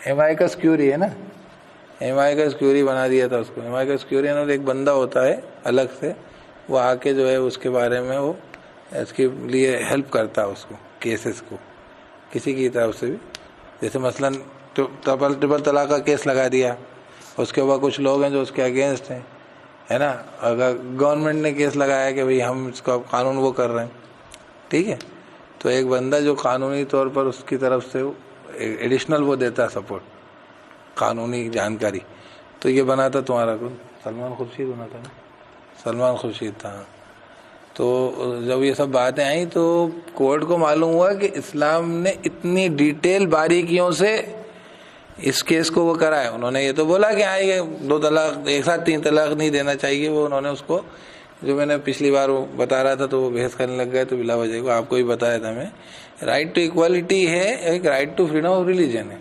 ایم آئی کا سکیوری ہے نا, ایم آئی کا سکیوری بنا دیا تھا اس کو. ایم آئی کا سکیوری ایک بندہ ہوتا ہے الگ سے, وہ آ کے جو ہے اس کے بارے میں وہ اس کے لیے ہیلپ کرتا ہے اس کو, کیسز کو کسی کی طرف سے بھی. جیسے مثلاً ٹرپل طلاق کا کیس لگا دیا, اس کے اوپر کچھ لوگ ہیں جو اس کے اگینسٹ ہیں, ہے نا. اگر گورنمنٹ نے کیس لگایا کہ بھئی ہم اس کا قانون وہ کر رہے ہیں, ٹھیک ہے, تو ایک بندہ جو قانونی طور پر اس کی طرف سے ایڈیشنل وہ دیتا ہے سپورٹ, قانونی جانکاری. تو یہ بنا تھا تمہارا کون, سلمان خورشید ہونا تھا نا, سلمان خورشید تھا. تو جب یہ سب باتیں آئیں تو کورٹ کو معلوم ہوا کہ اسلام نے اتنی ڈیٹیل باریکیوں سے اس کیس کو وہ کرا ہے. انہوں نے یہ تو بولا کہ ہاں یہ 2 طلاق ایک ساتھ 3 طلاق نہیں دینا چاہیے, وہ انہوں نے اس کو جو میں نے پچھلی بار وہ بتا رہا تھا تو وہ بحث کرنے لگ گئے, تو بلا وجہ کو آپ کو بھی بتایا تھا میں. رائٹ ٹو ایکوالٹی ہے, ایک right to freedom of religion ہے.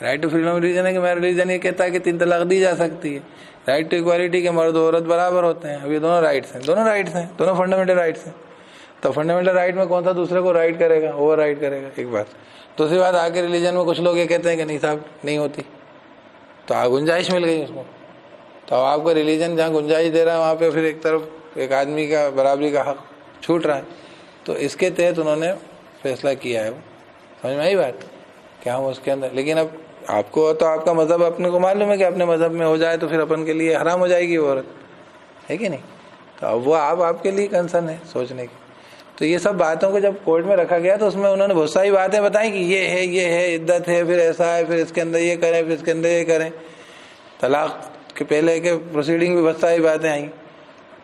Right to freedom of religion ہے کہ میرا ریلیجن یہ کہتا ہے کہ 3 طلاق دی جا سکتی ہے. رائٹ ٹو ایکوالٹی کے مرد و عورت برابر ہوتے ہیں. اب یہ دونوں رائٹس ہیں, دونوں فنڈامنٹل رائٹس ہیں. تو فنڈامنٹل رائٹ میں کون سا دوسرے کو رائٹ کرے گا, اوور رائٹ کرے گا, ایک بات. دوسری بات, آگے ریلیجن میں کچھ لوگ یہ کہتے ہیں کہ نہیں صاحب نہیں ہوتی, تو گنجائش مل گئی اس کو. تو آپ کا ریلیجن جہاں گنجائش دے رہا ہے وہاں پہ پھر ایک طرف ایک آدمی کا برابری کا حق چھوٹ رہا ہے. تو اس کے تحت انہوں نے فیصلہ کیا ہے. وہ سمجھ میں آئی بات کہ ہم اس کے اندر, لیکن اب آپ کو تو آپ کا مذہب اپنے کو معلوم ہے کہ اپنے مذہب میں ہو جائے تو پھر اپن کے لیے حرام ہو جائے گی وہ عورت, ہے کہ نہیں. تو اب وہ آپ کے لیے کنسرن ہے سوچنے کی. تو یہ سب باتوں کو جب کورٹ میں رکھا گیا تو اس میں انہوں نے بہت ساری باتیں بتائیں کہ یہ ہے عدت ہے, پھر ایسا ہے, پھر اس کے اندر یہ کریں, پھر اس کے اندر یہ کریں. طلاق کے پہلے کے پروسیڈنگ بھی بہت ساری باتیں آئیں.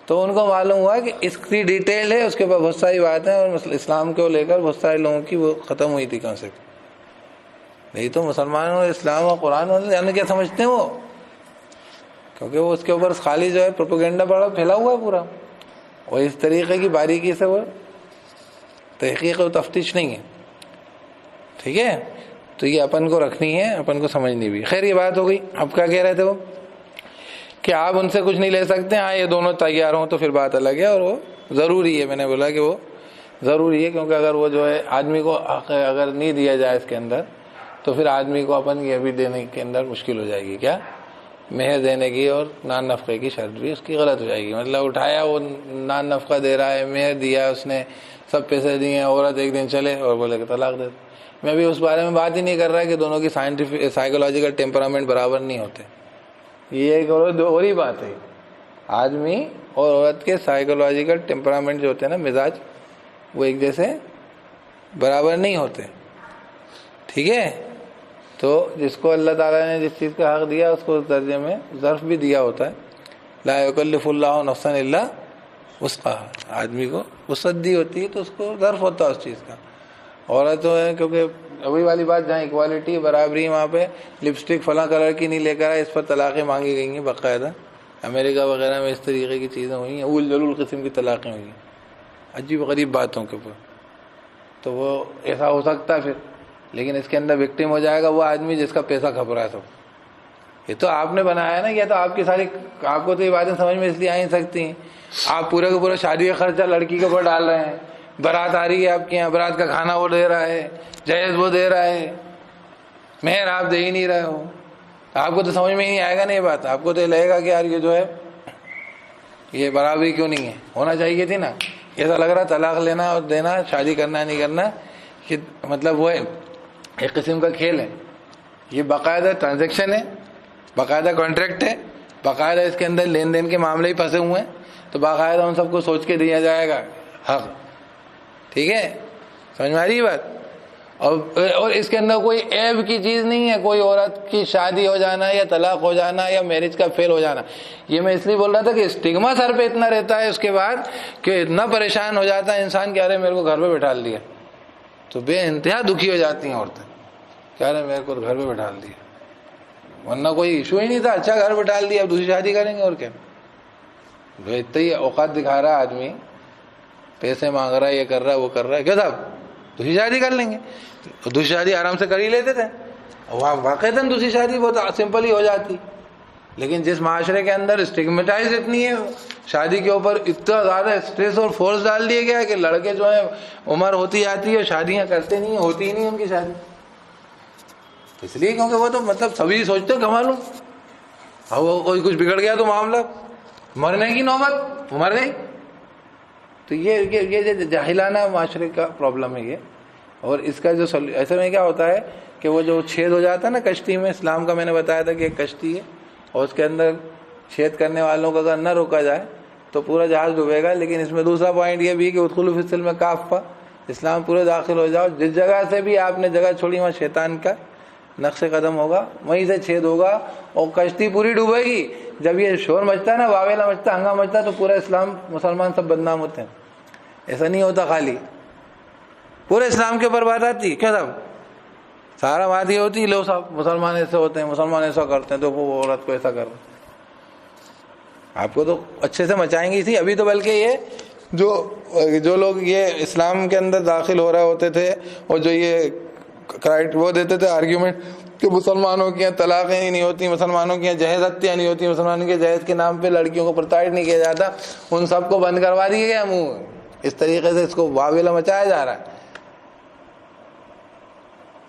تو ان کو معلوم ہوا کہ اس کی ڈیٹیل ہے, اس کے اوپر بہت ساری باتیں, اور اسلام کو لے کر بہت سارے لوگوں کی وہ ختم ہوئی تھی کانسیپٹ. نہیں تو مسلمانوں اور اسلام اور قرآن جانے کیا سمجھتے ہیں وہ, کیونکہ وہ اس کے اوپر خالی جو ہے پروپیگنڈا بڑا پھیلا ہوا ہے پورا, اور اس طریقے کی باریکی سے وہ تحقیق و تفتیش نہیں ہے. ٹھیک ہے, تو یہ اپن کو رکھنی ہے, اپن کو سمجھنی بھی. خیر یہ بات ہو گئی. اب کیا کہہ رہے تھے وہ, کہ آپ ان سے کچھ نہیں لے سکتے. ہاں یہ دونوں تیار ہوں تو پھر بات الگ ہے, اور وہ ضروری ہے. میں نے بولا کہ وہ ضروری ہے, کیونکہ اگر وہ جو ہے آدمی کو اگر نہیں دیا جائے اس کے اندر, تو پھر آدمی کو اپن یہ بھی دینے کے اندر مشکل ہو جائے گی. کیا مہر دینے کی اور نان نفقے کی شرط بھی اس کی غلط ہو جائے گی. مطلب اٹھایا وہ نان نفقہ دے رہا ہے, مہر دیا اس نے, سب پیسے دیے, عورت ایک دن چلے اور بولے کہ طلاق دے. میں بھی اس بارے میں بات ہی نہیں کر رہا کہ دونوں کی سائیکولوجیکل ٹیمپرامنٹ برابر نہیں ہوتے. یہ ایک اور ہی بات ہے. آدمی اور عورت کے سائیکولوجیکل ٹیمپرامنٹ جو ہوتے ہیں نا, مزاج, وہ ایک جیسے برابر نہیں ہوتے. ٹھیک ہے, تو جس کو اللہ تعالیٰ نے جس چیز کا حق دیا اس کو اس درجے میں ظرف بھی دیا ہوتا ہے. لا یکلف اللہ نفسا الا وسعہا. آدمی کو وسعت دی ہوتی ہے تو اس کو ظرف ہوتا ہے اس چیز کا. عورت تو ہے, کیونکہ وہی والی بات, جہاں اکوالٹی برابری, وہاں پہ لپسٹک فلاں کلر کی نہیں لے کر آئے, اس پر طلاقیں مانگی گئی ہیں باقاعدہ. امریکہ وغیرہ میں اس طریقے کی چیزیں ہوئی ہیں, اول جلول قسم کی طلاقیں ہوئی ہیں عجیب غریب باتوں کے اوپر. تو وہ ایسا ہو سکتا ہے پھر, لیکن اس کے اندر وکٹم ہو جائے گا وہ آدمی جس کا پیسہ کھپ رہا ہے. سب یہ تو آپ نے بنایا نا, یہ تو آپ کی ساری, آپ کو تو یہ باتیں سمجھ میں اس لیے آ نہیں سکتی ہیں. آپ پورے کا پورا شادی کا خرچہ لڑکی کے اوپر ڈال رہے ہیں. بارات آ رہی ہے آپ کے یہاں, بارات کا کھانا وہ دے رہا ہے, جہیز وہ دے رہا ہے, مہر آپ دے ہی نہیں رہے ہو. آپ کو تو سمجھ میں ہی نہیں آئے گا نا یہ بات. آپ کو تو یہ لگے گا کہ یار یہ جو ہے یہ برابری کیوں نہیں ہے, ہونا چاہیے تھی نا. ایسا لگ رہا طلاق لینا اور دینا, شادی کرنا نہیں کرنا, کہ مطلب وہ ایک قسم کا کھیل ہے. یہ باقاعدہ ٹرانزیکشن ہے, باقاعدہ کانٹریکٹ ہے, باقاعدہ اس کے اندر لین دین کے معاملے ہی پھنسے ہوئے ہیں. تو باقاعدہ ان سب کو سوچ کے دیا جائے گا حق. ٹھیک ہے, سمجھ میں آ رہی ہے بات. اور اس کے اندر کوئی عیب کی چیز نہیں ہے, کوئی عورت کی شادی ہو جانا یا طلاق ہو جانا یا میرج کا فیل ہو جانا. یہ میں اس لیے بول رہا تھا کہ اسٹگما سر پہ اتنا رہتا ہے اس کے بعد, کہ اتنا پریشان ہو جاتا ہے انسان کہ ارے میرے کو گھر پہ بٹھا دیا. تو بے انتہا دکھی ہو جاتی ہیں عورتیں, کہہ رہے میرے کو گھر پہ بٹھا دیا, ورنہ کوئی ایشو ہی نہیں تھا. اچھا گھر بٹھا دیا, اب دوسری شادی کریں گے اور کیا. اتنا ہی اوقات دکھا رہا ہے آدمی, پیسے مانگ رہا ہے, یہ کر رہا ہے وہ کر رہا ہے, کیا صاحب دوسری شادی کر لیں گے. دوسری شادی آرام سے کر ہی لیتے تھے, واقعتاً دوسری شادی بہت سمپل ہی ہو جاتی. لیکن جس معاشرے کے اندر اسٹگمیٹائز اتنی ہے, شادی کے اوپر اتنا زیادہ اسٹریس اور فورس ڈال دیا گیا ہے کہ لڑکے جو ہیں عمر ہوتی جاتی ہے اور شادیاں کرتے نہیں, ہوتی ہی نہیں ان کی شادی. اس لیے کیونکہ وہ تو مطلب سبھی سوچتے ہیں کہ معلوم کوئی کچھ بگڑ گیا تو معاملہ, مرنے کی نوبت مر گئی. تو یہ جاہلانہ معاشرے کا پرابلم ہے یہ. اور اس کا جو ایسے میں کیا ہوتا ہے کہ وہ جو چھید ہو جاتا ہے نا کشتی میں, اسلام کا میں نے بتایا تھا کہ ایک کشتی ہے اور اس کے اندر چھید کرنے والوں کو اگر نہ روکا جائے تو پورا جہاز ڈوبے گا. لیکن اس میں دوسرا پوائنٹ یہ بھی کہ ادخلوا فی السلم کافہ, اسلام پورے داخل ہو جاؤ. جس جگہ سے بھی آپ نے جگہ چھوڑی وہاں شیطان کا نقش قدم ہوگا, وہیں سے چھید ہوگا اور کشتی پوری ڈوبے گی. جب یہ شور مچتا ہے نا, واویلا مچتا, ہنگامہ مچتا ہے, تو پورا اسلام مسلمان سب بدنام ہوتے ہیں. ایسا نہیں ہوتا خالی, پورے اسلام کے اوپر بات آتی ہے. کیا صاحب سارا بات یہ ہوتی ہے, لو صاحب مسلمان ایسے ہوتے ہیں, مسلمان ایسا کرتے ہیں, تو وہ عورت کو ایسا کر رہے. آپ کو تو اچھے سے مچائیں گی تھی. ابھی تو بلکہ یہ جو لوگ یہ اسلام کے اندر داخل ہو رہے ہوتے تھے اور جو یہ وہ دیتے تھے آرگیومنٹ کہ مسلمانوں کی طلاقیں ہی نہیں ہوتی, مسلمانوں کی جہیز ہتیا نہیں ہوتی, مسلمانوں کے جہیز کے نام پہ لڑکیوں کو پرتاڑ نہیں کیا جاتا, ان سب کو بند کروا دیا گیا منہ. اس طریقے سے اس کو واویلا مچایا جا رہا ہے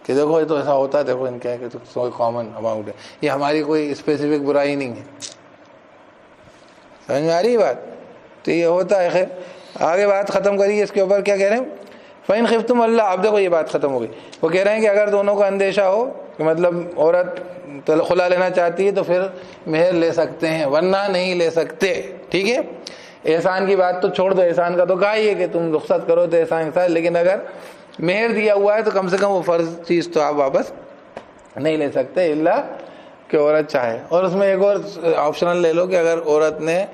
کہ دیکھو یہ تو ایسا ہوتا ہے, دیکھو ان کے کوئی کامن اماؤنٹ ہے, یہ ہماری کوئی اسپیسیفک برائی نہیں ہے. سمجھ میں آ رہی بات. تو یہ ہوتا ہے. خیر آگے بات ختم کریے اس کے اوپر. کیا کہہ رہے ہیں, فَإِنْ خِفْتُمْ اللہ. اب دیکھو یہ بات ختم ہو گئی. وہ کہہ رہے ہیں کہ اگر دونوں کا اندیشہ ہو کہ مطلب عورت خلا لینا چاہتی ہے تو پھر مہر لے سکتے ہیں, ورنہ نہیں لے سکتے. ٹھیک ہے, احسان کی بات تو چھوڑ دو, احسان کا تو کہا ہی ہے کہ تم رخصت کرو تو احسان کے ساتھ, لیکن اگر مہر دیا ہوا ہے تو کم سے کم وہ فرض چیز تو آپ واپس نہیں لے سکتے الا کہ عورت چاہے. اور اس میں ایک اور آپشنل لے لو کہ اگر عورت نے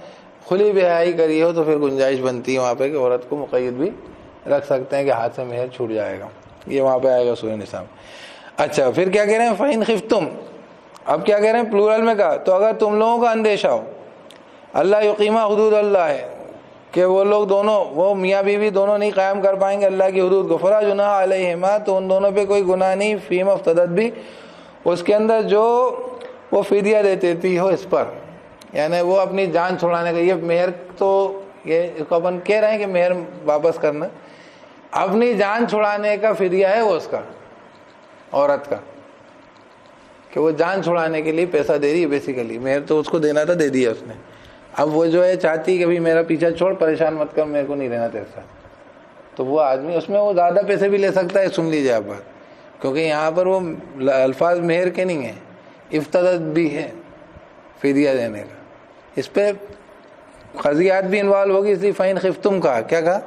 کھلی بہائی کری ہو تو پھر گنجائش بنتی ہے وہاں پہ کہ عورت کو مقید بھی رکھ سکتے ہیں کہ ہاتھ سے مہر چھوٹ جائے گا. یہ وہاں پہ آئے گا سورہ نساء. اچھا پھر کیا کہہ رہے ہیں, فَإِنْ خِفْتُمْ. اب کیا کہہ رہے ہیں, پلورل میں کہا, تو اگر تم لوگوں کا اندیشہ ہو, اللہ یقیمہ حدود اللہ ہے, کہ وہ لوگ دونوں، وہ میاں بیوی دونوں نہیں قائم کر پائیں گے اللہ کی حدود کو، فلا جناح علیہما، تو ان دونوں پہ کوئی گناہ نہیں، فیما افتدت بھی، اس کے اندر جو وہ فدیہ دیتی ہو اس پر، یعنی وہ اپنی جان چھڑانے کا، یہ مہر تو یہ اس کو اپن کہہ رہے ہیں کہ مہر واپس کرنا، اپنی جان چھڑانے کا فدیہ ہے وہ اس کا، عورت کا، کہ وہ جان چھڑانے کے لیے پیسہ دے رہی ہے بیسیکلی، مہر تو اس کو دینا تھا، دے دیا اس نے، اب وہ جو ہے چاہتی کہ بھئی میرا پیچھا چھوڑ، پریشان مت کر، میرے کو نہیں رہنا تیرے ساتھ، تو وہ آدمی اس میں وہ زیادہ پیسے بھی لے سکتا ہے، سن لیجیے آپ بات، کیونکہ یہاں پر وہ الفاظ مہر کے نہیں ہیں، افتدت بھی ہے فدیہ دینے کا، اس پہ قضیات بھی انوالو ہوگی، اس لیے فَإِنْ خِفْتُمْ کہا، کیا کہا؟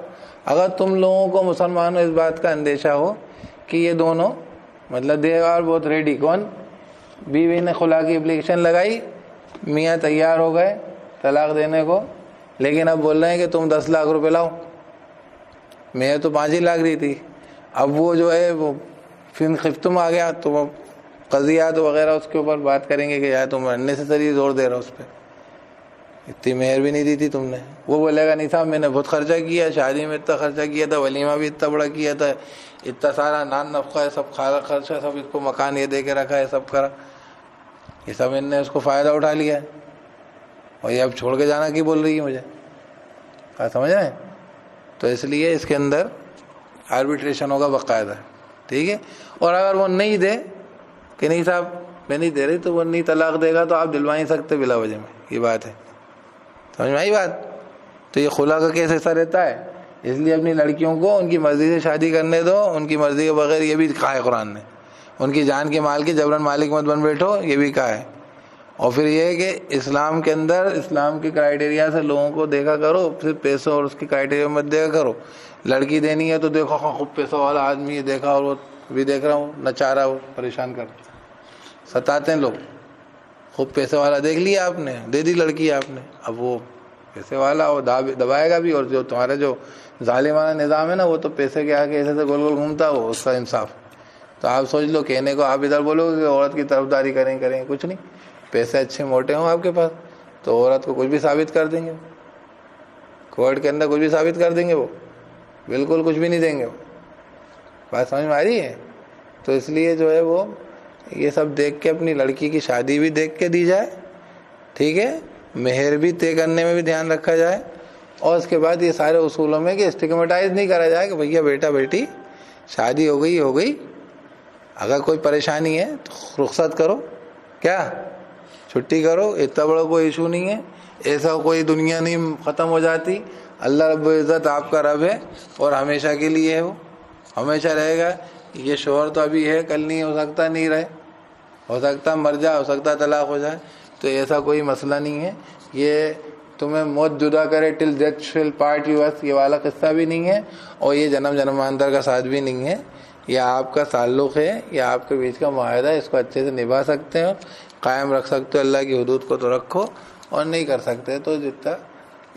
اگر تم لوگوں کو مسلمانوں اس بات کا اندیشہ ہو کہ یہ دونوں مطلب دے آر بہت ریڈی، کون؟ بیوی نے خلا کی اپلیکیشن لگائی، میاں تیار ہو گئے طلاق دینے کو، لیکن اب بول رہے ہیں کہ تم 10 لاکھ روپے لاؤ، میں تو 5 ہی لاکھ دی تھی، اب وہ جو ہے وہ فِإِنْ خِفْتُمْ آ گیا، تو وہ قضیات وغیرہ اس کے اوپر بات کریں گے کہ یار تم انیسیسری زور دے رہے ہو اس پہ، اتنی مہر بھی نہیں دی تھی تم نے، وہ بولے گا نہیں صاحب میں نے بہت خرچہ کیا، شادی میں اتنا خرچہ کیا تھا، ولیمہ بھی اتنا بڑا کیا تھا، اتنا سارا نان نفقہ ہے، سب خرچہ، سب اس کو مکان یہ دے کے رکھا ہے، سب کرا، یہ سب ان نے اس کو فائدہ اٹھا لیا ہے، اور یہ اب چھوڑ کے جانا کی بول رہی ہے مجھے، کیا سمجھ رہے ہیں؟ تو اس لیے اس کے اندر آربیٹریشن ہوگا باقاعدہ، ٹھیک ہے، اور اگر وہ نہیں دے کہ نہیں صاحب میں نہیں دے رہی، تو وہ نہیں طلاق دے گا تو آپ دلوا نہیں سکتے بلا وجہ میں، یہ بات ہے، سمجھ میں آئی بات؟ تو یہ خلا کا کیس ایسا رہتا ہے، اس لیے اپنی لڑکیوں کو ان کی مرضی سے شادی کرنے دو، ان کی مرضی کے بغیر، یہ بھی کہا ہے قرآن نے، ان کی جان کے مال کی جبرن مالک مت بن بیٹھو، یہ بھی کہا ہے، اور پھر یہ ہے کہ اسلام کے اندر اسلام کے کرائٹیریا سے لوگوں کو دیکھا کرو، پھر پیسوں اور اس کی کرائٹیریا مت دیکھا کرو، لڑکی دینی ہے تو دیکھو خوب پیسوں والا آدمی ہے، دیکھا، اور وہ بھی دیکھ رہا ہوں نچا رہا، وہ پریشان کر ستاتے ہیں لوگ، خوب پیسے والا دیکھ لیا آپ نے، دے دی لڑکی آپ نے، اب وہ پیسے والا وہ دبائے گا بھی، اور جو تمہارا جو ظالمانہ نظام ہے نا، وہ تو پیسے کے آگے ایسے سے گول گول گھومتا ہو، اس کا انصاف، تو آپ سوچ لو، کہنے کو آپ ادھر بولو گے کہ عورت کی طرفداری کریں کچھ نہیں، پیسے اچھے موٹے ہوں آپ کے پاس تو عورت کو کچھ بھی ثابت کر دیں گے، کورٹ کے اندر کچھ بھی ثابت کر دیں گے، وہ بالکل کچھ بھی نہیں دیں گے، وہ بات سمجھ میں آ رہی ہے؟ تو اس لیے جو ہے وہ یہ سب دیکھ کے اپنی لڑکی کی شادی بھی دیکھ کے دی جائے، ٹھیک ہے، مہر بھی طے کرنے میں بھی دھیان رکھا جائے، اور اس کے بعد یہ سارے اصولوں میں کہ اسٹگمیٹائز نہیں کرا جائے کہ بھیا بیٹا بیٹی شادی ہو گئی، اگر کوئی پریشانی ہے تو رخصت کرو، کیا چھٹی کرو، اتنا بڑا کوئی ایشو نہیں ہے، ایسا کوئی دنیا نہیں ختم ہو جاتی، اللہ رب العزت آپ کا رب ہے اور ہمیشہ کے لیے ہے، وہ ہمیشہ رہے گا، یہ شوہر تو ابھی ہے، کل نہیں ہو سکتا نہیں رہے، ہو سکتا مر جائے، ہو سکتا طلاق ہو جائے، تو ایسا کوئی مسئلہ نہیں ہے، یہ تمہیں موت جدا کرے ٹل ڈیتھ شل پارٹ یو، یہ والا قصہ بھی نہیں ہے، اور یہ جنم جنمانتر کا ساتھ بھی نہیں ہے، یہ آپ کا تعلق ہے، یہ آپ کے بیچ کا معاہدہ ہے، اس کو اچھے سے نبھا سکتے ہو، قائم رکھ سکتے ہو، اللہ کی حدود کو تو رکھو، اور نہیں کر سکتے تو جتنا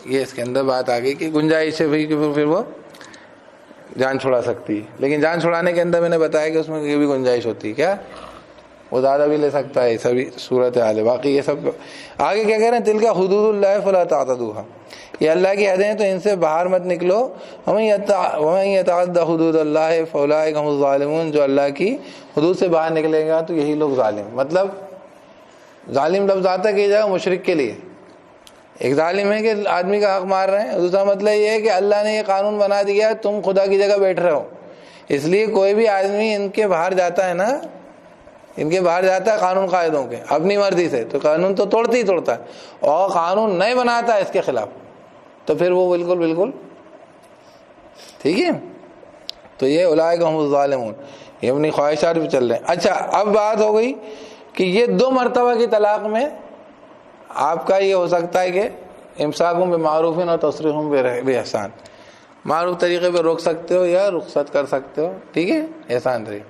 یہ اس کے اندر بات آ گئی کہ گنجائش ہے بھائی کہ پھر وہ جان چھڑا سکتی ہے، لیکن جان چھڑانے کے اندر میں نے بتایا کہ اس میں یہ بھی گنجائش ہوتی ہے، کیا وہ زیادہ بھی لے سکتا ہے، سبھی صورت حال ہے، باقی یہ سب آگے کیا کہہ رہے ہیں، تلک حدود اللہ فلا تعتدوها، یہ اللہ کی حدیں تو ان سے باہر مت نکلو، ومن یتعد حدود اللہ فاولئک هم الظالمون، جو اللہ کی حدود سے باہر نکلے گا تو یہی لوگ ظالم، مطلب ظالم لفظ آتا ہے کہ جگہ مشرک کے لیے، ایک ظالم ہے کہ آدمی کا حق مار رہے ہیں، دوسرا مطلب یہ ہے کہ اللہ نے یہ قانون بنا دیا تم خدا کی جگہ بیٹھ رہے ہو، اس لیے کوئی بھی آدمی ان کے باہر جاتا ہے نا، ان کے باہر جاتا ہے قانون قاعدوں کے اپنی مرضی سے، تو قانون تو توڑتا ہی توڑتا ہے، اور قانون نہیں بناتا ہے اس کے خلاف، تو پھر وہ بالکل ٹھیک ہے، تو یہ اولئک هم الظالمون، یہ اپنی خواہشات پہ چل رہے ہیں۔ اچھا اب بات ہو گئی کہ یہ 2 مرتبہ کی طلاق میں آپ کا یہ ہو سکتا ہے کہ امساکم بمعروف اور تسریحم باحسان، معروف طریقے پہ روک سکتے ہو یا رخصت کر سکتے ہو، ٹھیک ہے، احسان رہی،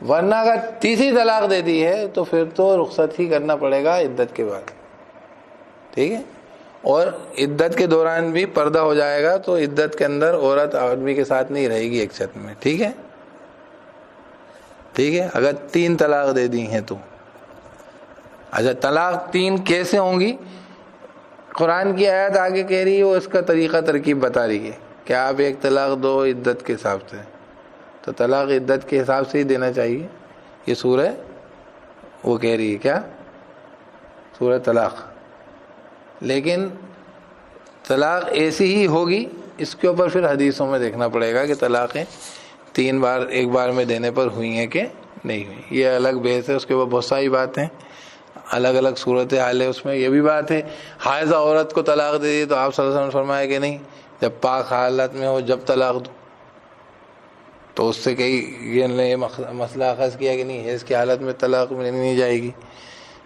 ورنہ اگر تیسری طلاق دے دی ہے تو پھر تو رخصت ہی کرنا پڑے گا عدت کے بعد، ٹھیک ہے، اور عدت کے دوران بھی پردہ ہو جائے گا، تو عدت کے اندر عورت آدمی کے ساتھ نہیں رہے گی ایک چھت میں، ٹھیک ہے، اگر 3 طلاق دے دی ہیں تو۔ اچھا طلاق 3 کیسے ہوں گی؟ قرآن کی آیت آگے کہہ رہی ہے وہ اس کا طریقہ ترکیب بتا رہی ہے کہ آپ ایک طلاق دو عدت کے حساب سے، تو طلاق عدت کے حساب سے ہی دینا چاہیے. یہ سورہ وہ کہہ رہی ہے کیا؟ سورہ طلاق. لیکن طلاق ایسی ہی ہوگی، اس کے اوپر پھر حدیثوں میں دیکھنا پڑے گا کہ طلاقیں 3 بار ایک بار میں دینے پر ہوئی ہیں کہ نہیں ہوئی. یہ الگ بحث ہے، اس کے اوپر بہت ساری باتیں، الگ الگ صورت حال ہے. اس میں یہ بھی بات ہے حائضہ عورت کو طلاق دے دی تو آپ صلی اللہ علیہ وسلم نے فرمایا کہ نہیں، جب پاک حالت میں ہو جب طلاق دو. تو اس سے کئی یہ مسئلہ اخذ کیا کہ نہیں حیض کی حالت میں طلاق نہیں جائے گی.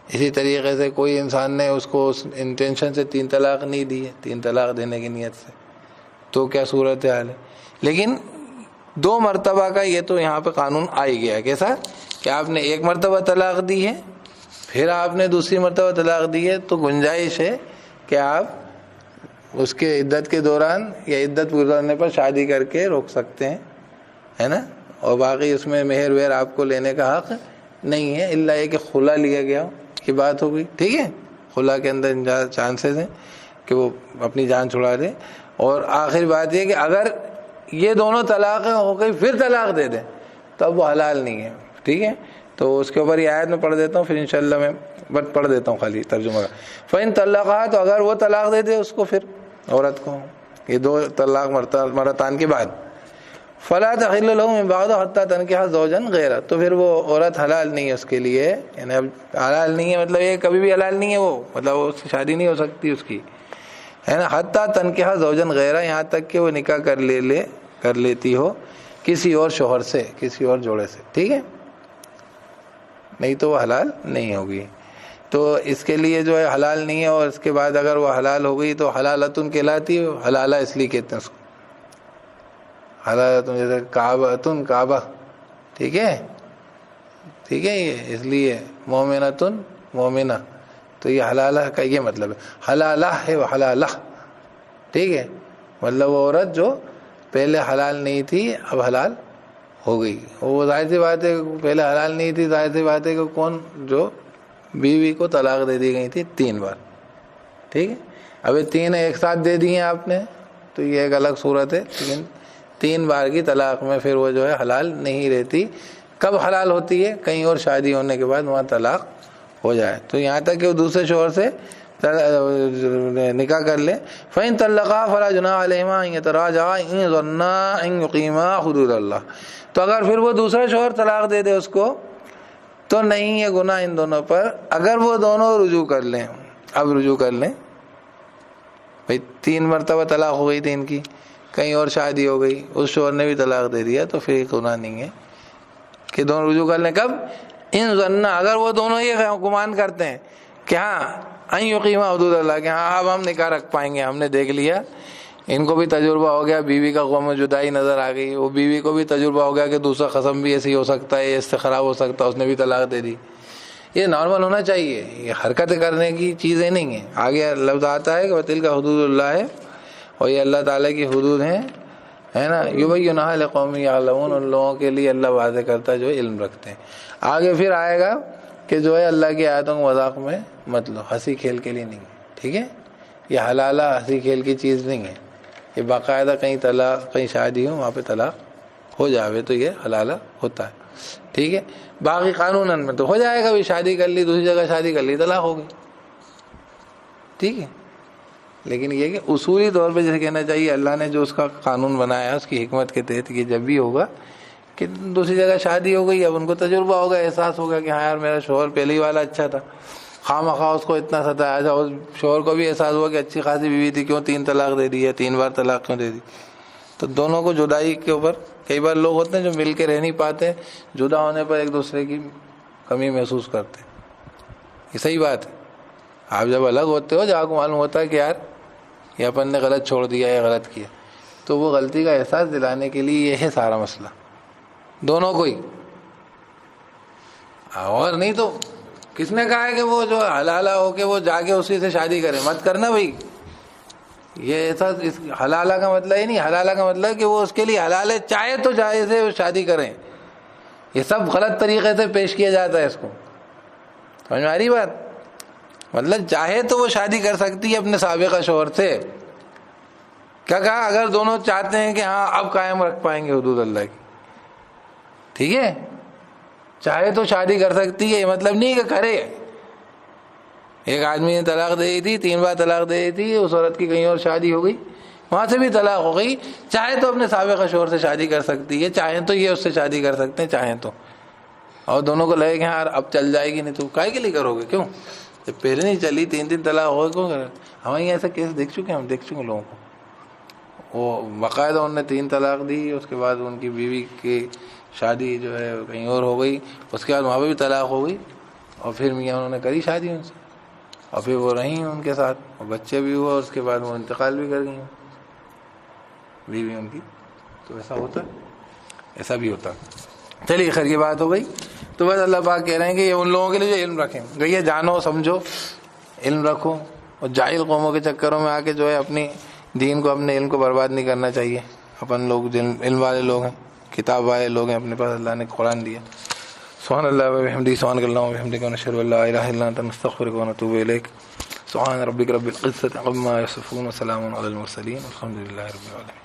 اسی طریقے سے کوئی انسان نے اس کو اس انٹینشن سے 3 طلاق نہیں دی ہے، 3 طلاق دینے کی نیت سے، تو کیا صورت حال ہے. لیکن 2 مرتبہ کا یہ تو یہاں پہ قانون آ ہی گیا. کیسا کہ آپ نے 1 مرتبہ طلاق دی ہے، پھر آپ نے دوسری مرتبہ طلاق دی ہے، تو گنجائش ہے کہ آپ اس کے عدت کے دوران یا عدت گزرنے پر شادی کر کے روک سکتے ہیں، ہے نا. اور باقی اس میں مہر وہر آپ کو لینے کا حق نہیں ہے، الا یہ کہ خلا لیا گیا ہو کی بات ہو گئی. ٹھیک ہے، خلا کے اندر چانسز ہیں کہ وہ اپنی جان چھڑا دے. اور آخری بات یہ کہ اگر یہ دونوں طلاق ہو گئی پھر طلاق دے دیں تو اب وہ حلال نہیں ہے. ٹھیک ہے، تو اس کے اوپر یہ آیت میں پڑھ دیتا ہوں، پھر انشاءاللہ میں بٹ پڑھ دیتا ہوں خالی ترجمہ کا. فَإِن طَلَّقَهَا، تو اگر وہ طلاق دے دے اس کو، پھر عورت کو، یہ 2 طلاق مرتان کے بعد، فَلَا تَحِلُّ لَهُ مِن بَعْدُ حَتَّى تَنكِحَ زَوْجًا غَيْرَهُ، تو پھر وہ عورت حلال نہیں ہے اس کے لیے. یعنی اب حلال نہیں ہے مطلب یہ کبھی بھی حلال نہیں ہے، وہ مطلب اس سے شادی نہیں ہو سکتی اس کی، ہے نا. حَتَّى تَنكِحَ زَوْجًا غَيْرَهُ، یہاں تک کہ وہ نکاح کر لیتی ہو کسی اور شوہر سے، کسی اور جوڑے سے. ٹھیک ہے، نہیں تو وہ حلال نہیں ہوگی. تو اس کے لیے جو ہے حلال نہیں ہے، اور اس کے بعد اگر وہ حلال ہو گئی تو حلالتن کہلاتی ہے. حلالہ اس لیے کہتے ہیں اس کو حلالتن، جیسے کعبۃن کعبہ. ٹھیک ہے، ٹھیک ہے، یہ اس لیے مومنتن مومنہ، تو یہ حلالہ کا یہ مطلب ہے. حلالہ ہے وہ حلالہ. ٹھیک ہے، مطلب وہ عورت جو پہلے حلال نہیں تھی اب حلال ہو گئی. وہ ظاہر سی بات ہے پہلے حلال نہیں تھی، ظاہر سی بات ہے کہ کون جو بیوی کو طلاق دے دی گئی تھی 3 بار. ٹھیک ہے، اب یہ 3 ایک ساتھ دے دی ہیں آپ نے تو یہ ایک الگ صورت ہے. لیکن 3 بار کی طلاق میں پھر وہ جو ہے حلال نہیں رہتی. کب حلال ہوتی ہے؟ کہیں اور شادی ہونے کے بعد وہاں طلاق ہو جائے. تو یہاں تک کہ وہ دوسرے شوہر سے نکاح کر لے. فَإِن طَلَّقَا فَلَا جُنَاحَ عَلَيْهِمَا أَن يَتَرَاجَعَا إِن ظَنَّا أَن يُقِيمَا حُدُودَ اللَّهِ. تو اگر پھر وہ دوسرا شوہر طلاق دے دے اس کو تو نہیں ہے گناہ ان دونوں پر، اگر وہ دونوں رجوع کر لیں. اب رجوع کر لیں بھائی، 3 مرتبہ طلاق ہو گئی تھی ان کی، کہیں اور شادی ہو گئی، اس شوہر نے بھی طلاق دے دیا، تو پھر گناہ نہیں ہے کہ دونوں رجوع کر لیں. کب؟ ان ظنّا، اگر وہ دونوں یہ گمان کرتے ہیں کہ ہاں ان یقیما حدود اللہ، کہ ہاں اب ہم نکاح رکھ پائیں گے، ہم نے دیکھ لیا، ان کو بھی تجربہ ہو گیا، بیوی کا غم و جدائی نظر آ گئی، وہ بیوی کو بھی تجربہ ہو گیا کہ دوسرا قسم بھی ایسی ہو سکتا ہے، اس سے خراب ہو سکتا ہے، اس نے بھی طلاق دے دی. یہ نارمل ہونا چاہیے، یہ حرکت کرنے کی چیزیں نہیں ہیں. آگے لفظ آتا ہے کہ وَتِلْكَ حُدُودُ اللَّهِ، اور یہ اللہ تعالیٰ کی حدود ہیں، ہے نا. يُبَيِّنُهَا لِقَوْمٍ يَعْلَمُونَ، ان لوگوں کے لیے اللہ واضح کرتا ہے جو علم رکھتے ہیں. آگے پھر آئے گا کہ جو ہے اللہ کی آیتوں کو مذاق میں مت لو، ہنسی کھیل کے لیے نہیں. ٹھیک ہے، یہ حلالہ ہنسی کھیل کی چیز نہیں ہے. یہ باقاعدہ کہیں طلاق، کہیں شادی ہو وہاں پہ طلاق ہو جاوے تو یہ حلالہ ہوتا ہے. ٹھیک ہے، باقی قانون میں تو ہو جائے گا، بھی شادی کر لی، دوسری جگہ شادی کر لی، طلاق ہو گئی. ٹھیک ہے، لیکن یہ کہ اصولی طور پہ جیسے کہنا چاہیے اللہ نے جو اس کا قانون بنایا ہے اس کی حکمت کے تحت کہ جب بھی ہوگا کہ دوسری جگہ شادی ہو گئی، اب ان کو تجربہ ہوگا، احساس ہوگا کہ ہاں یار میرا شوہر پہلے ہی والا اچھا تھا، خواہ مخواہ اس کو اتنا ستایا جا. اس شوہر کو بھی احساس ہوا کہ اچھی خاصی بیوی تھی، کیوں 3 طلاق دے دی ہے، 3 بار طلاق کیوں دے دی. تو دونوں کو جدائی کے اوپر، کئی بار لوگ ہوتے ہیں جو مل کے رہ نہیں پاتے، جدا ہونے پر ایک دوسرے کی کمی محسوس کرتے ہیں. یہ صحیح بات ہے. آپ جب الگ ہوتے ہو، جب آپ کو معلوم ہوتا ہے کہ یار یہ اپن نے غلط چھوڑ دیا یا غلط کیا، تو وہ غلطی کا احساس دلانے کے لیے یہ ہے سارا مسئلہ دونوں کو ہی. اور نہیں تو کس نے کہا ہے کہ وہ جو حلالہ ہو کے وہ جا کے اسی سے شادی کرے؟ مت کرنا بھائی. یہ ایسا حلالہ کا مطلب ہی نہیں. حلالہ کا مطلب ہے کہ وہ اس کے لیے حلال ہے، چاہے تو چاہے سے شادی کریں. یہ سب غلط طریقے سے پیش کیا جاتا ہے اس کو. سمجھ میں آ رہی بات؟ مطلب چاہے تو وہ شادی کر سکتی ہے اپنے سابقہ شوہر سے. کیا کہا؟ اگر دونوں چاہتے ہیں کہ ہاں اب قائم رکھ پائیں گے حدود اللہ کی. ٹھیک ہے، چاہے تو شادی کر سکتی ہے، یہ مطلب نہیں کہ کرے. ایک آدمی نے طلاق دے دی تھی، 3 بار طلاق دے دی تھی، اس عورت کی کہیں اور شادی ہو گئی، وہاں سے بھی طلاق ہو گئی. چاہے تو اپنے سابقہ شوہر سے شادی کر سکتی ہے، چاہیں تو یہ اس سے شادی کر سکتے ہیں چاہیں تو. اور دونوں کو لگے کہ ہاں اب چل جائے گی، نہیں تو کائے کے لیے کرو گے؟ کیوں؟ جب پہلے نہیں چلی 3 طلاق ہو گئے کیوں کرے؟ ہمیں ایسا کیس دیکھ چکے ہیں، ہم دیکھ چکے لوگوں کو. وہ باقاعدہ انہوں نے 3 طلاق دی، اس کے بعد ان کی بیوی کی شادی جو ہے کہیں اور ہو گئی، اس کے بعد وہاں پہ بھی طلاق ہو گئی، اور پھر میاں انہوں نے کری شادی ان سے، اور پھر وہ رہی ان کے ساتھ، اور بچے بھی ہوا، اس کے بعد وہ انتقال بھی کر گئی بیوی ان کی. تو ایسا ہوتا ہے، ایسا بھی ہوتا. چلیے خیر کی بات ہو گئی. تو بس اللہ پاک کہہ رہے ہیں کہ یہ ان لوگوں کے لیے جو علم رکھیں. یہ جانو سمجھو، علم رکھو، اور جاہل قوموں کے چکروں میں آ کے جو ہے اپنی دین کو، اپنے علم کو برباد نہیں کرنا چاہیے. اپن لوگ علم والے لوگ ہیں، کتاب والے لوگ ہیں، اپنے پاس اللہ نے قرآن دیا. سبحان اللہ و بحمدہ، سبحان اللہ و بحمدہ، ونشهد ان لا الہ الا انت، نستغفرک ونتوب الیک. سبحان ربک رب العزة عما یصفون، وسلام علی المرسلین، والحمد للہ رب العالمین.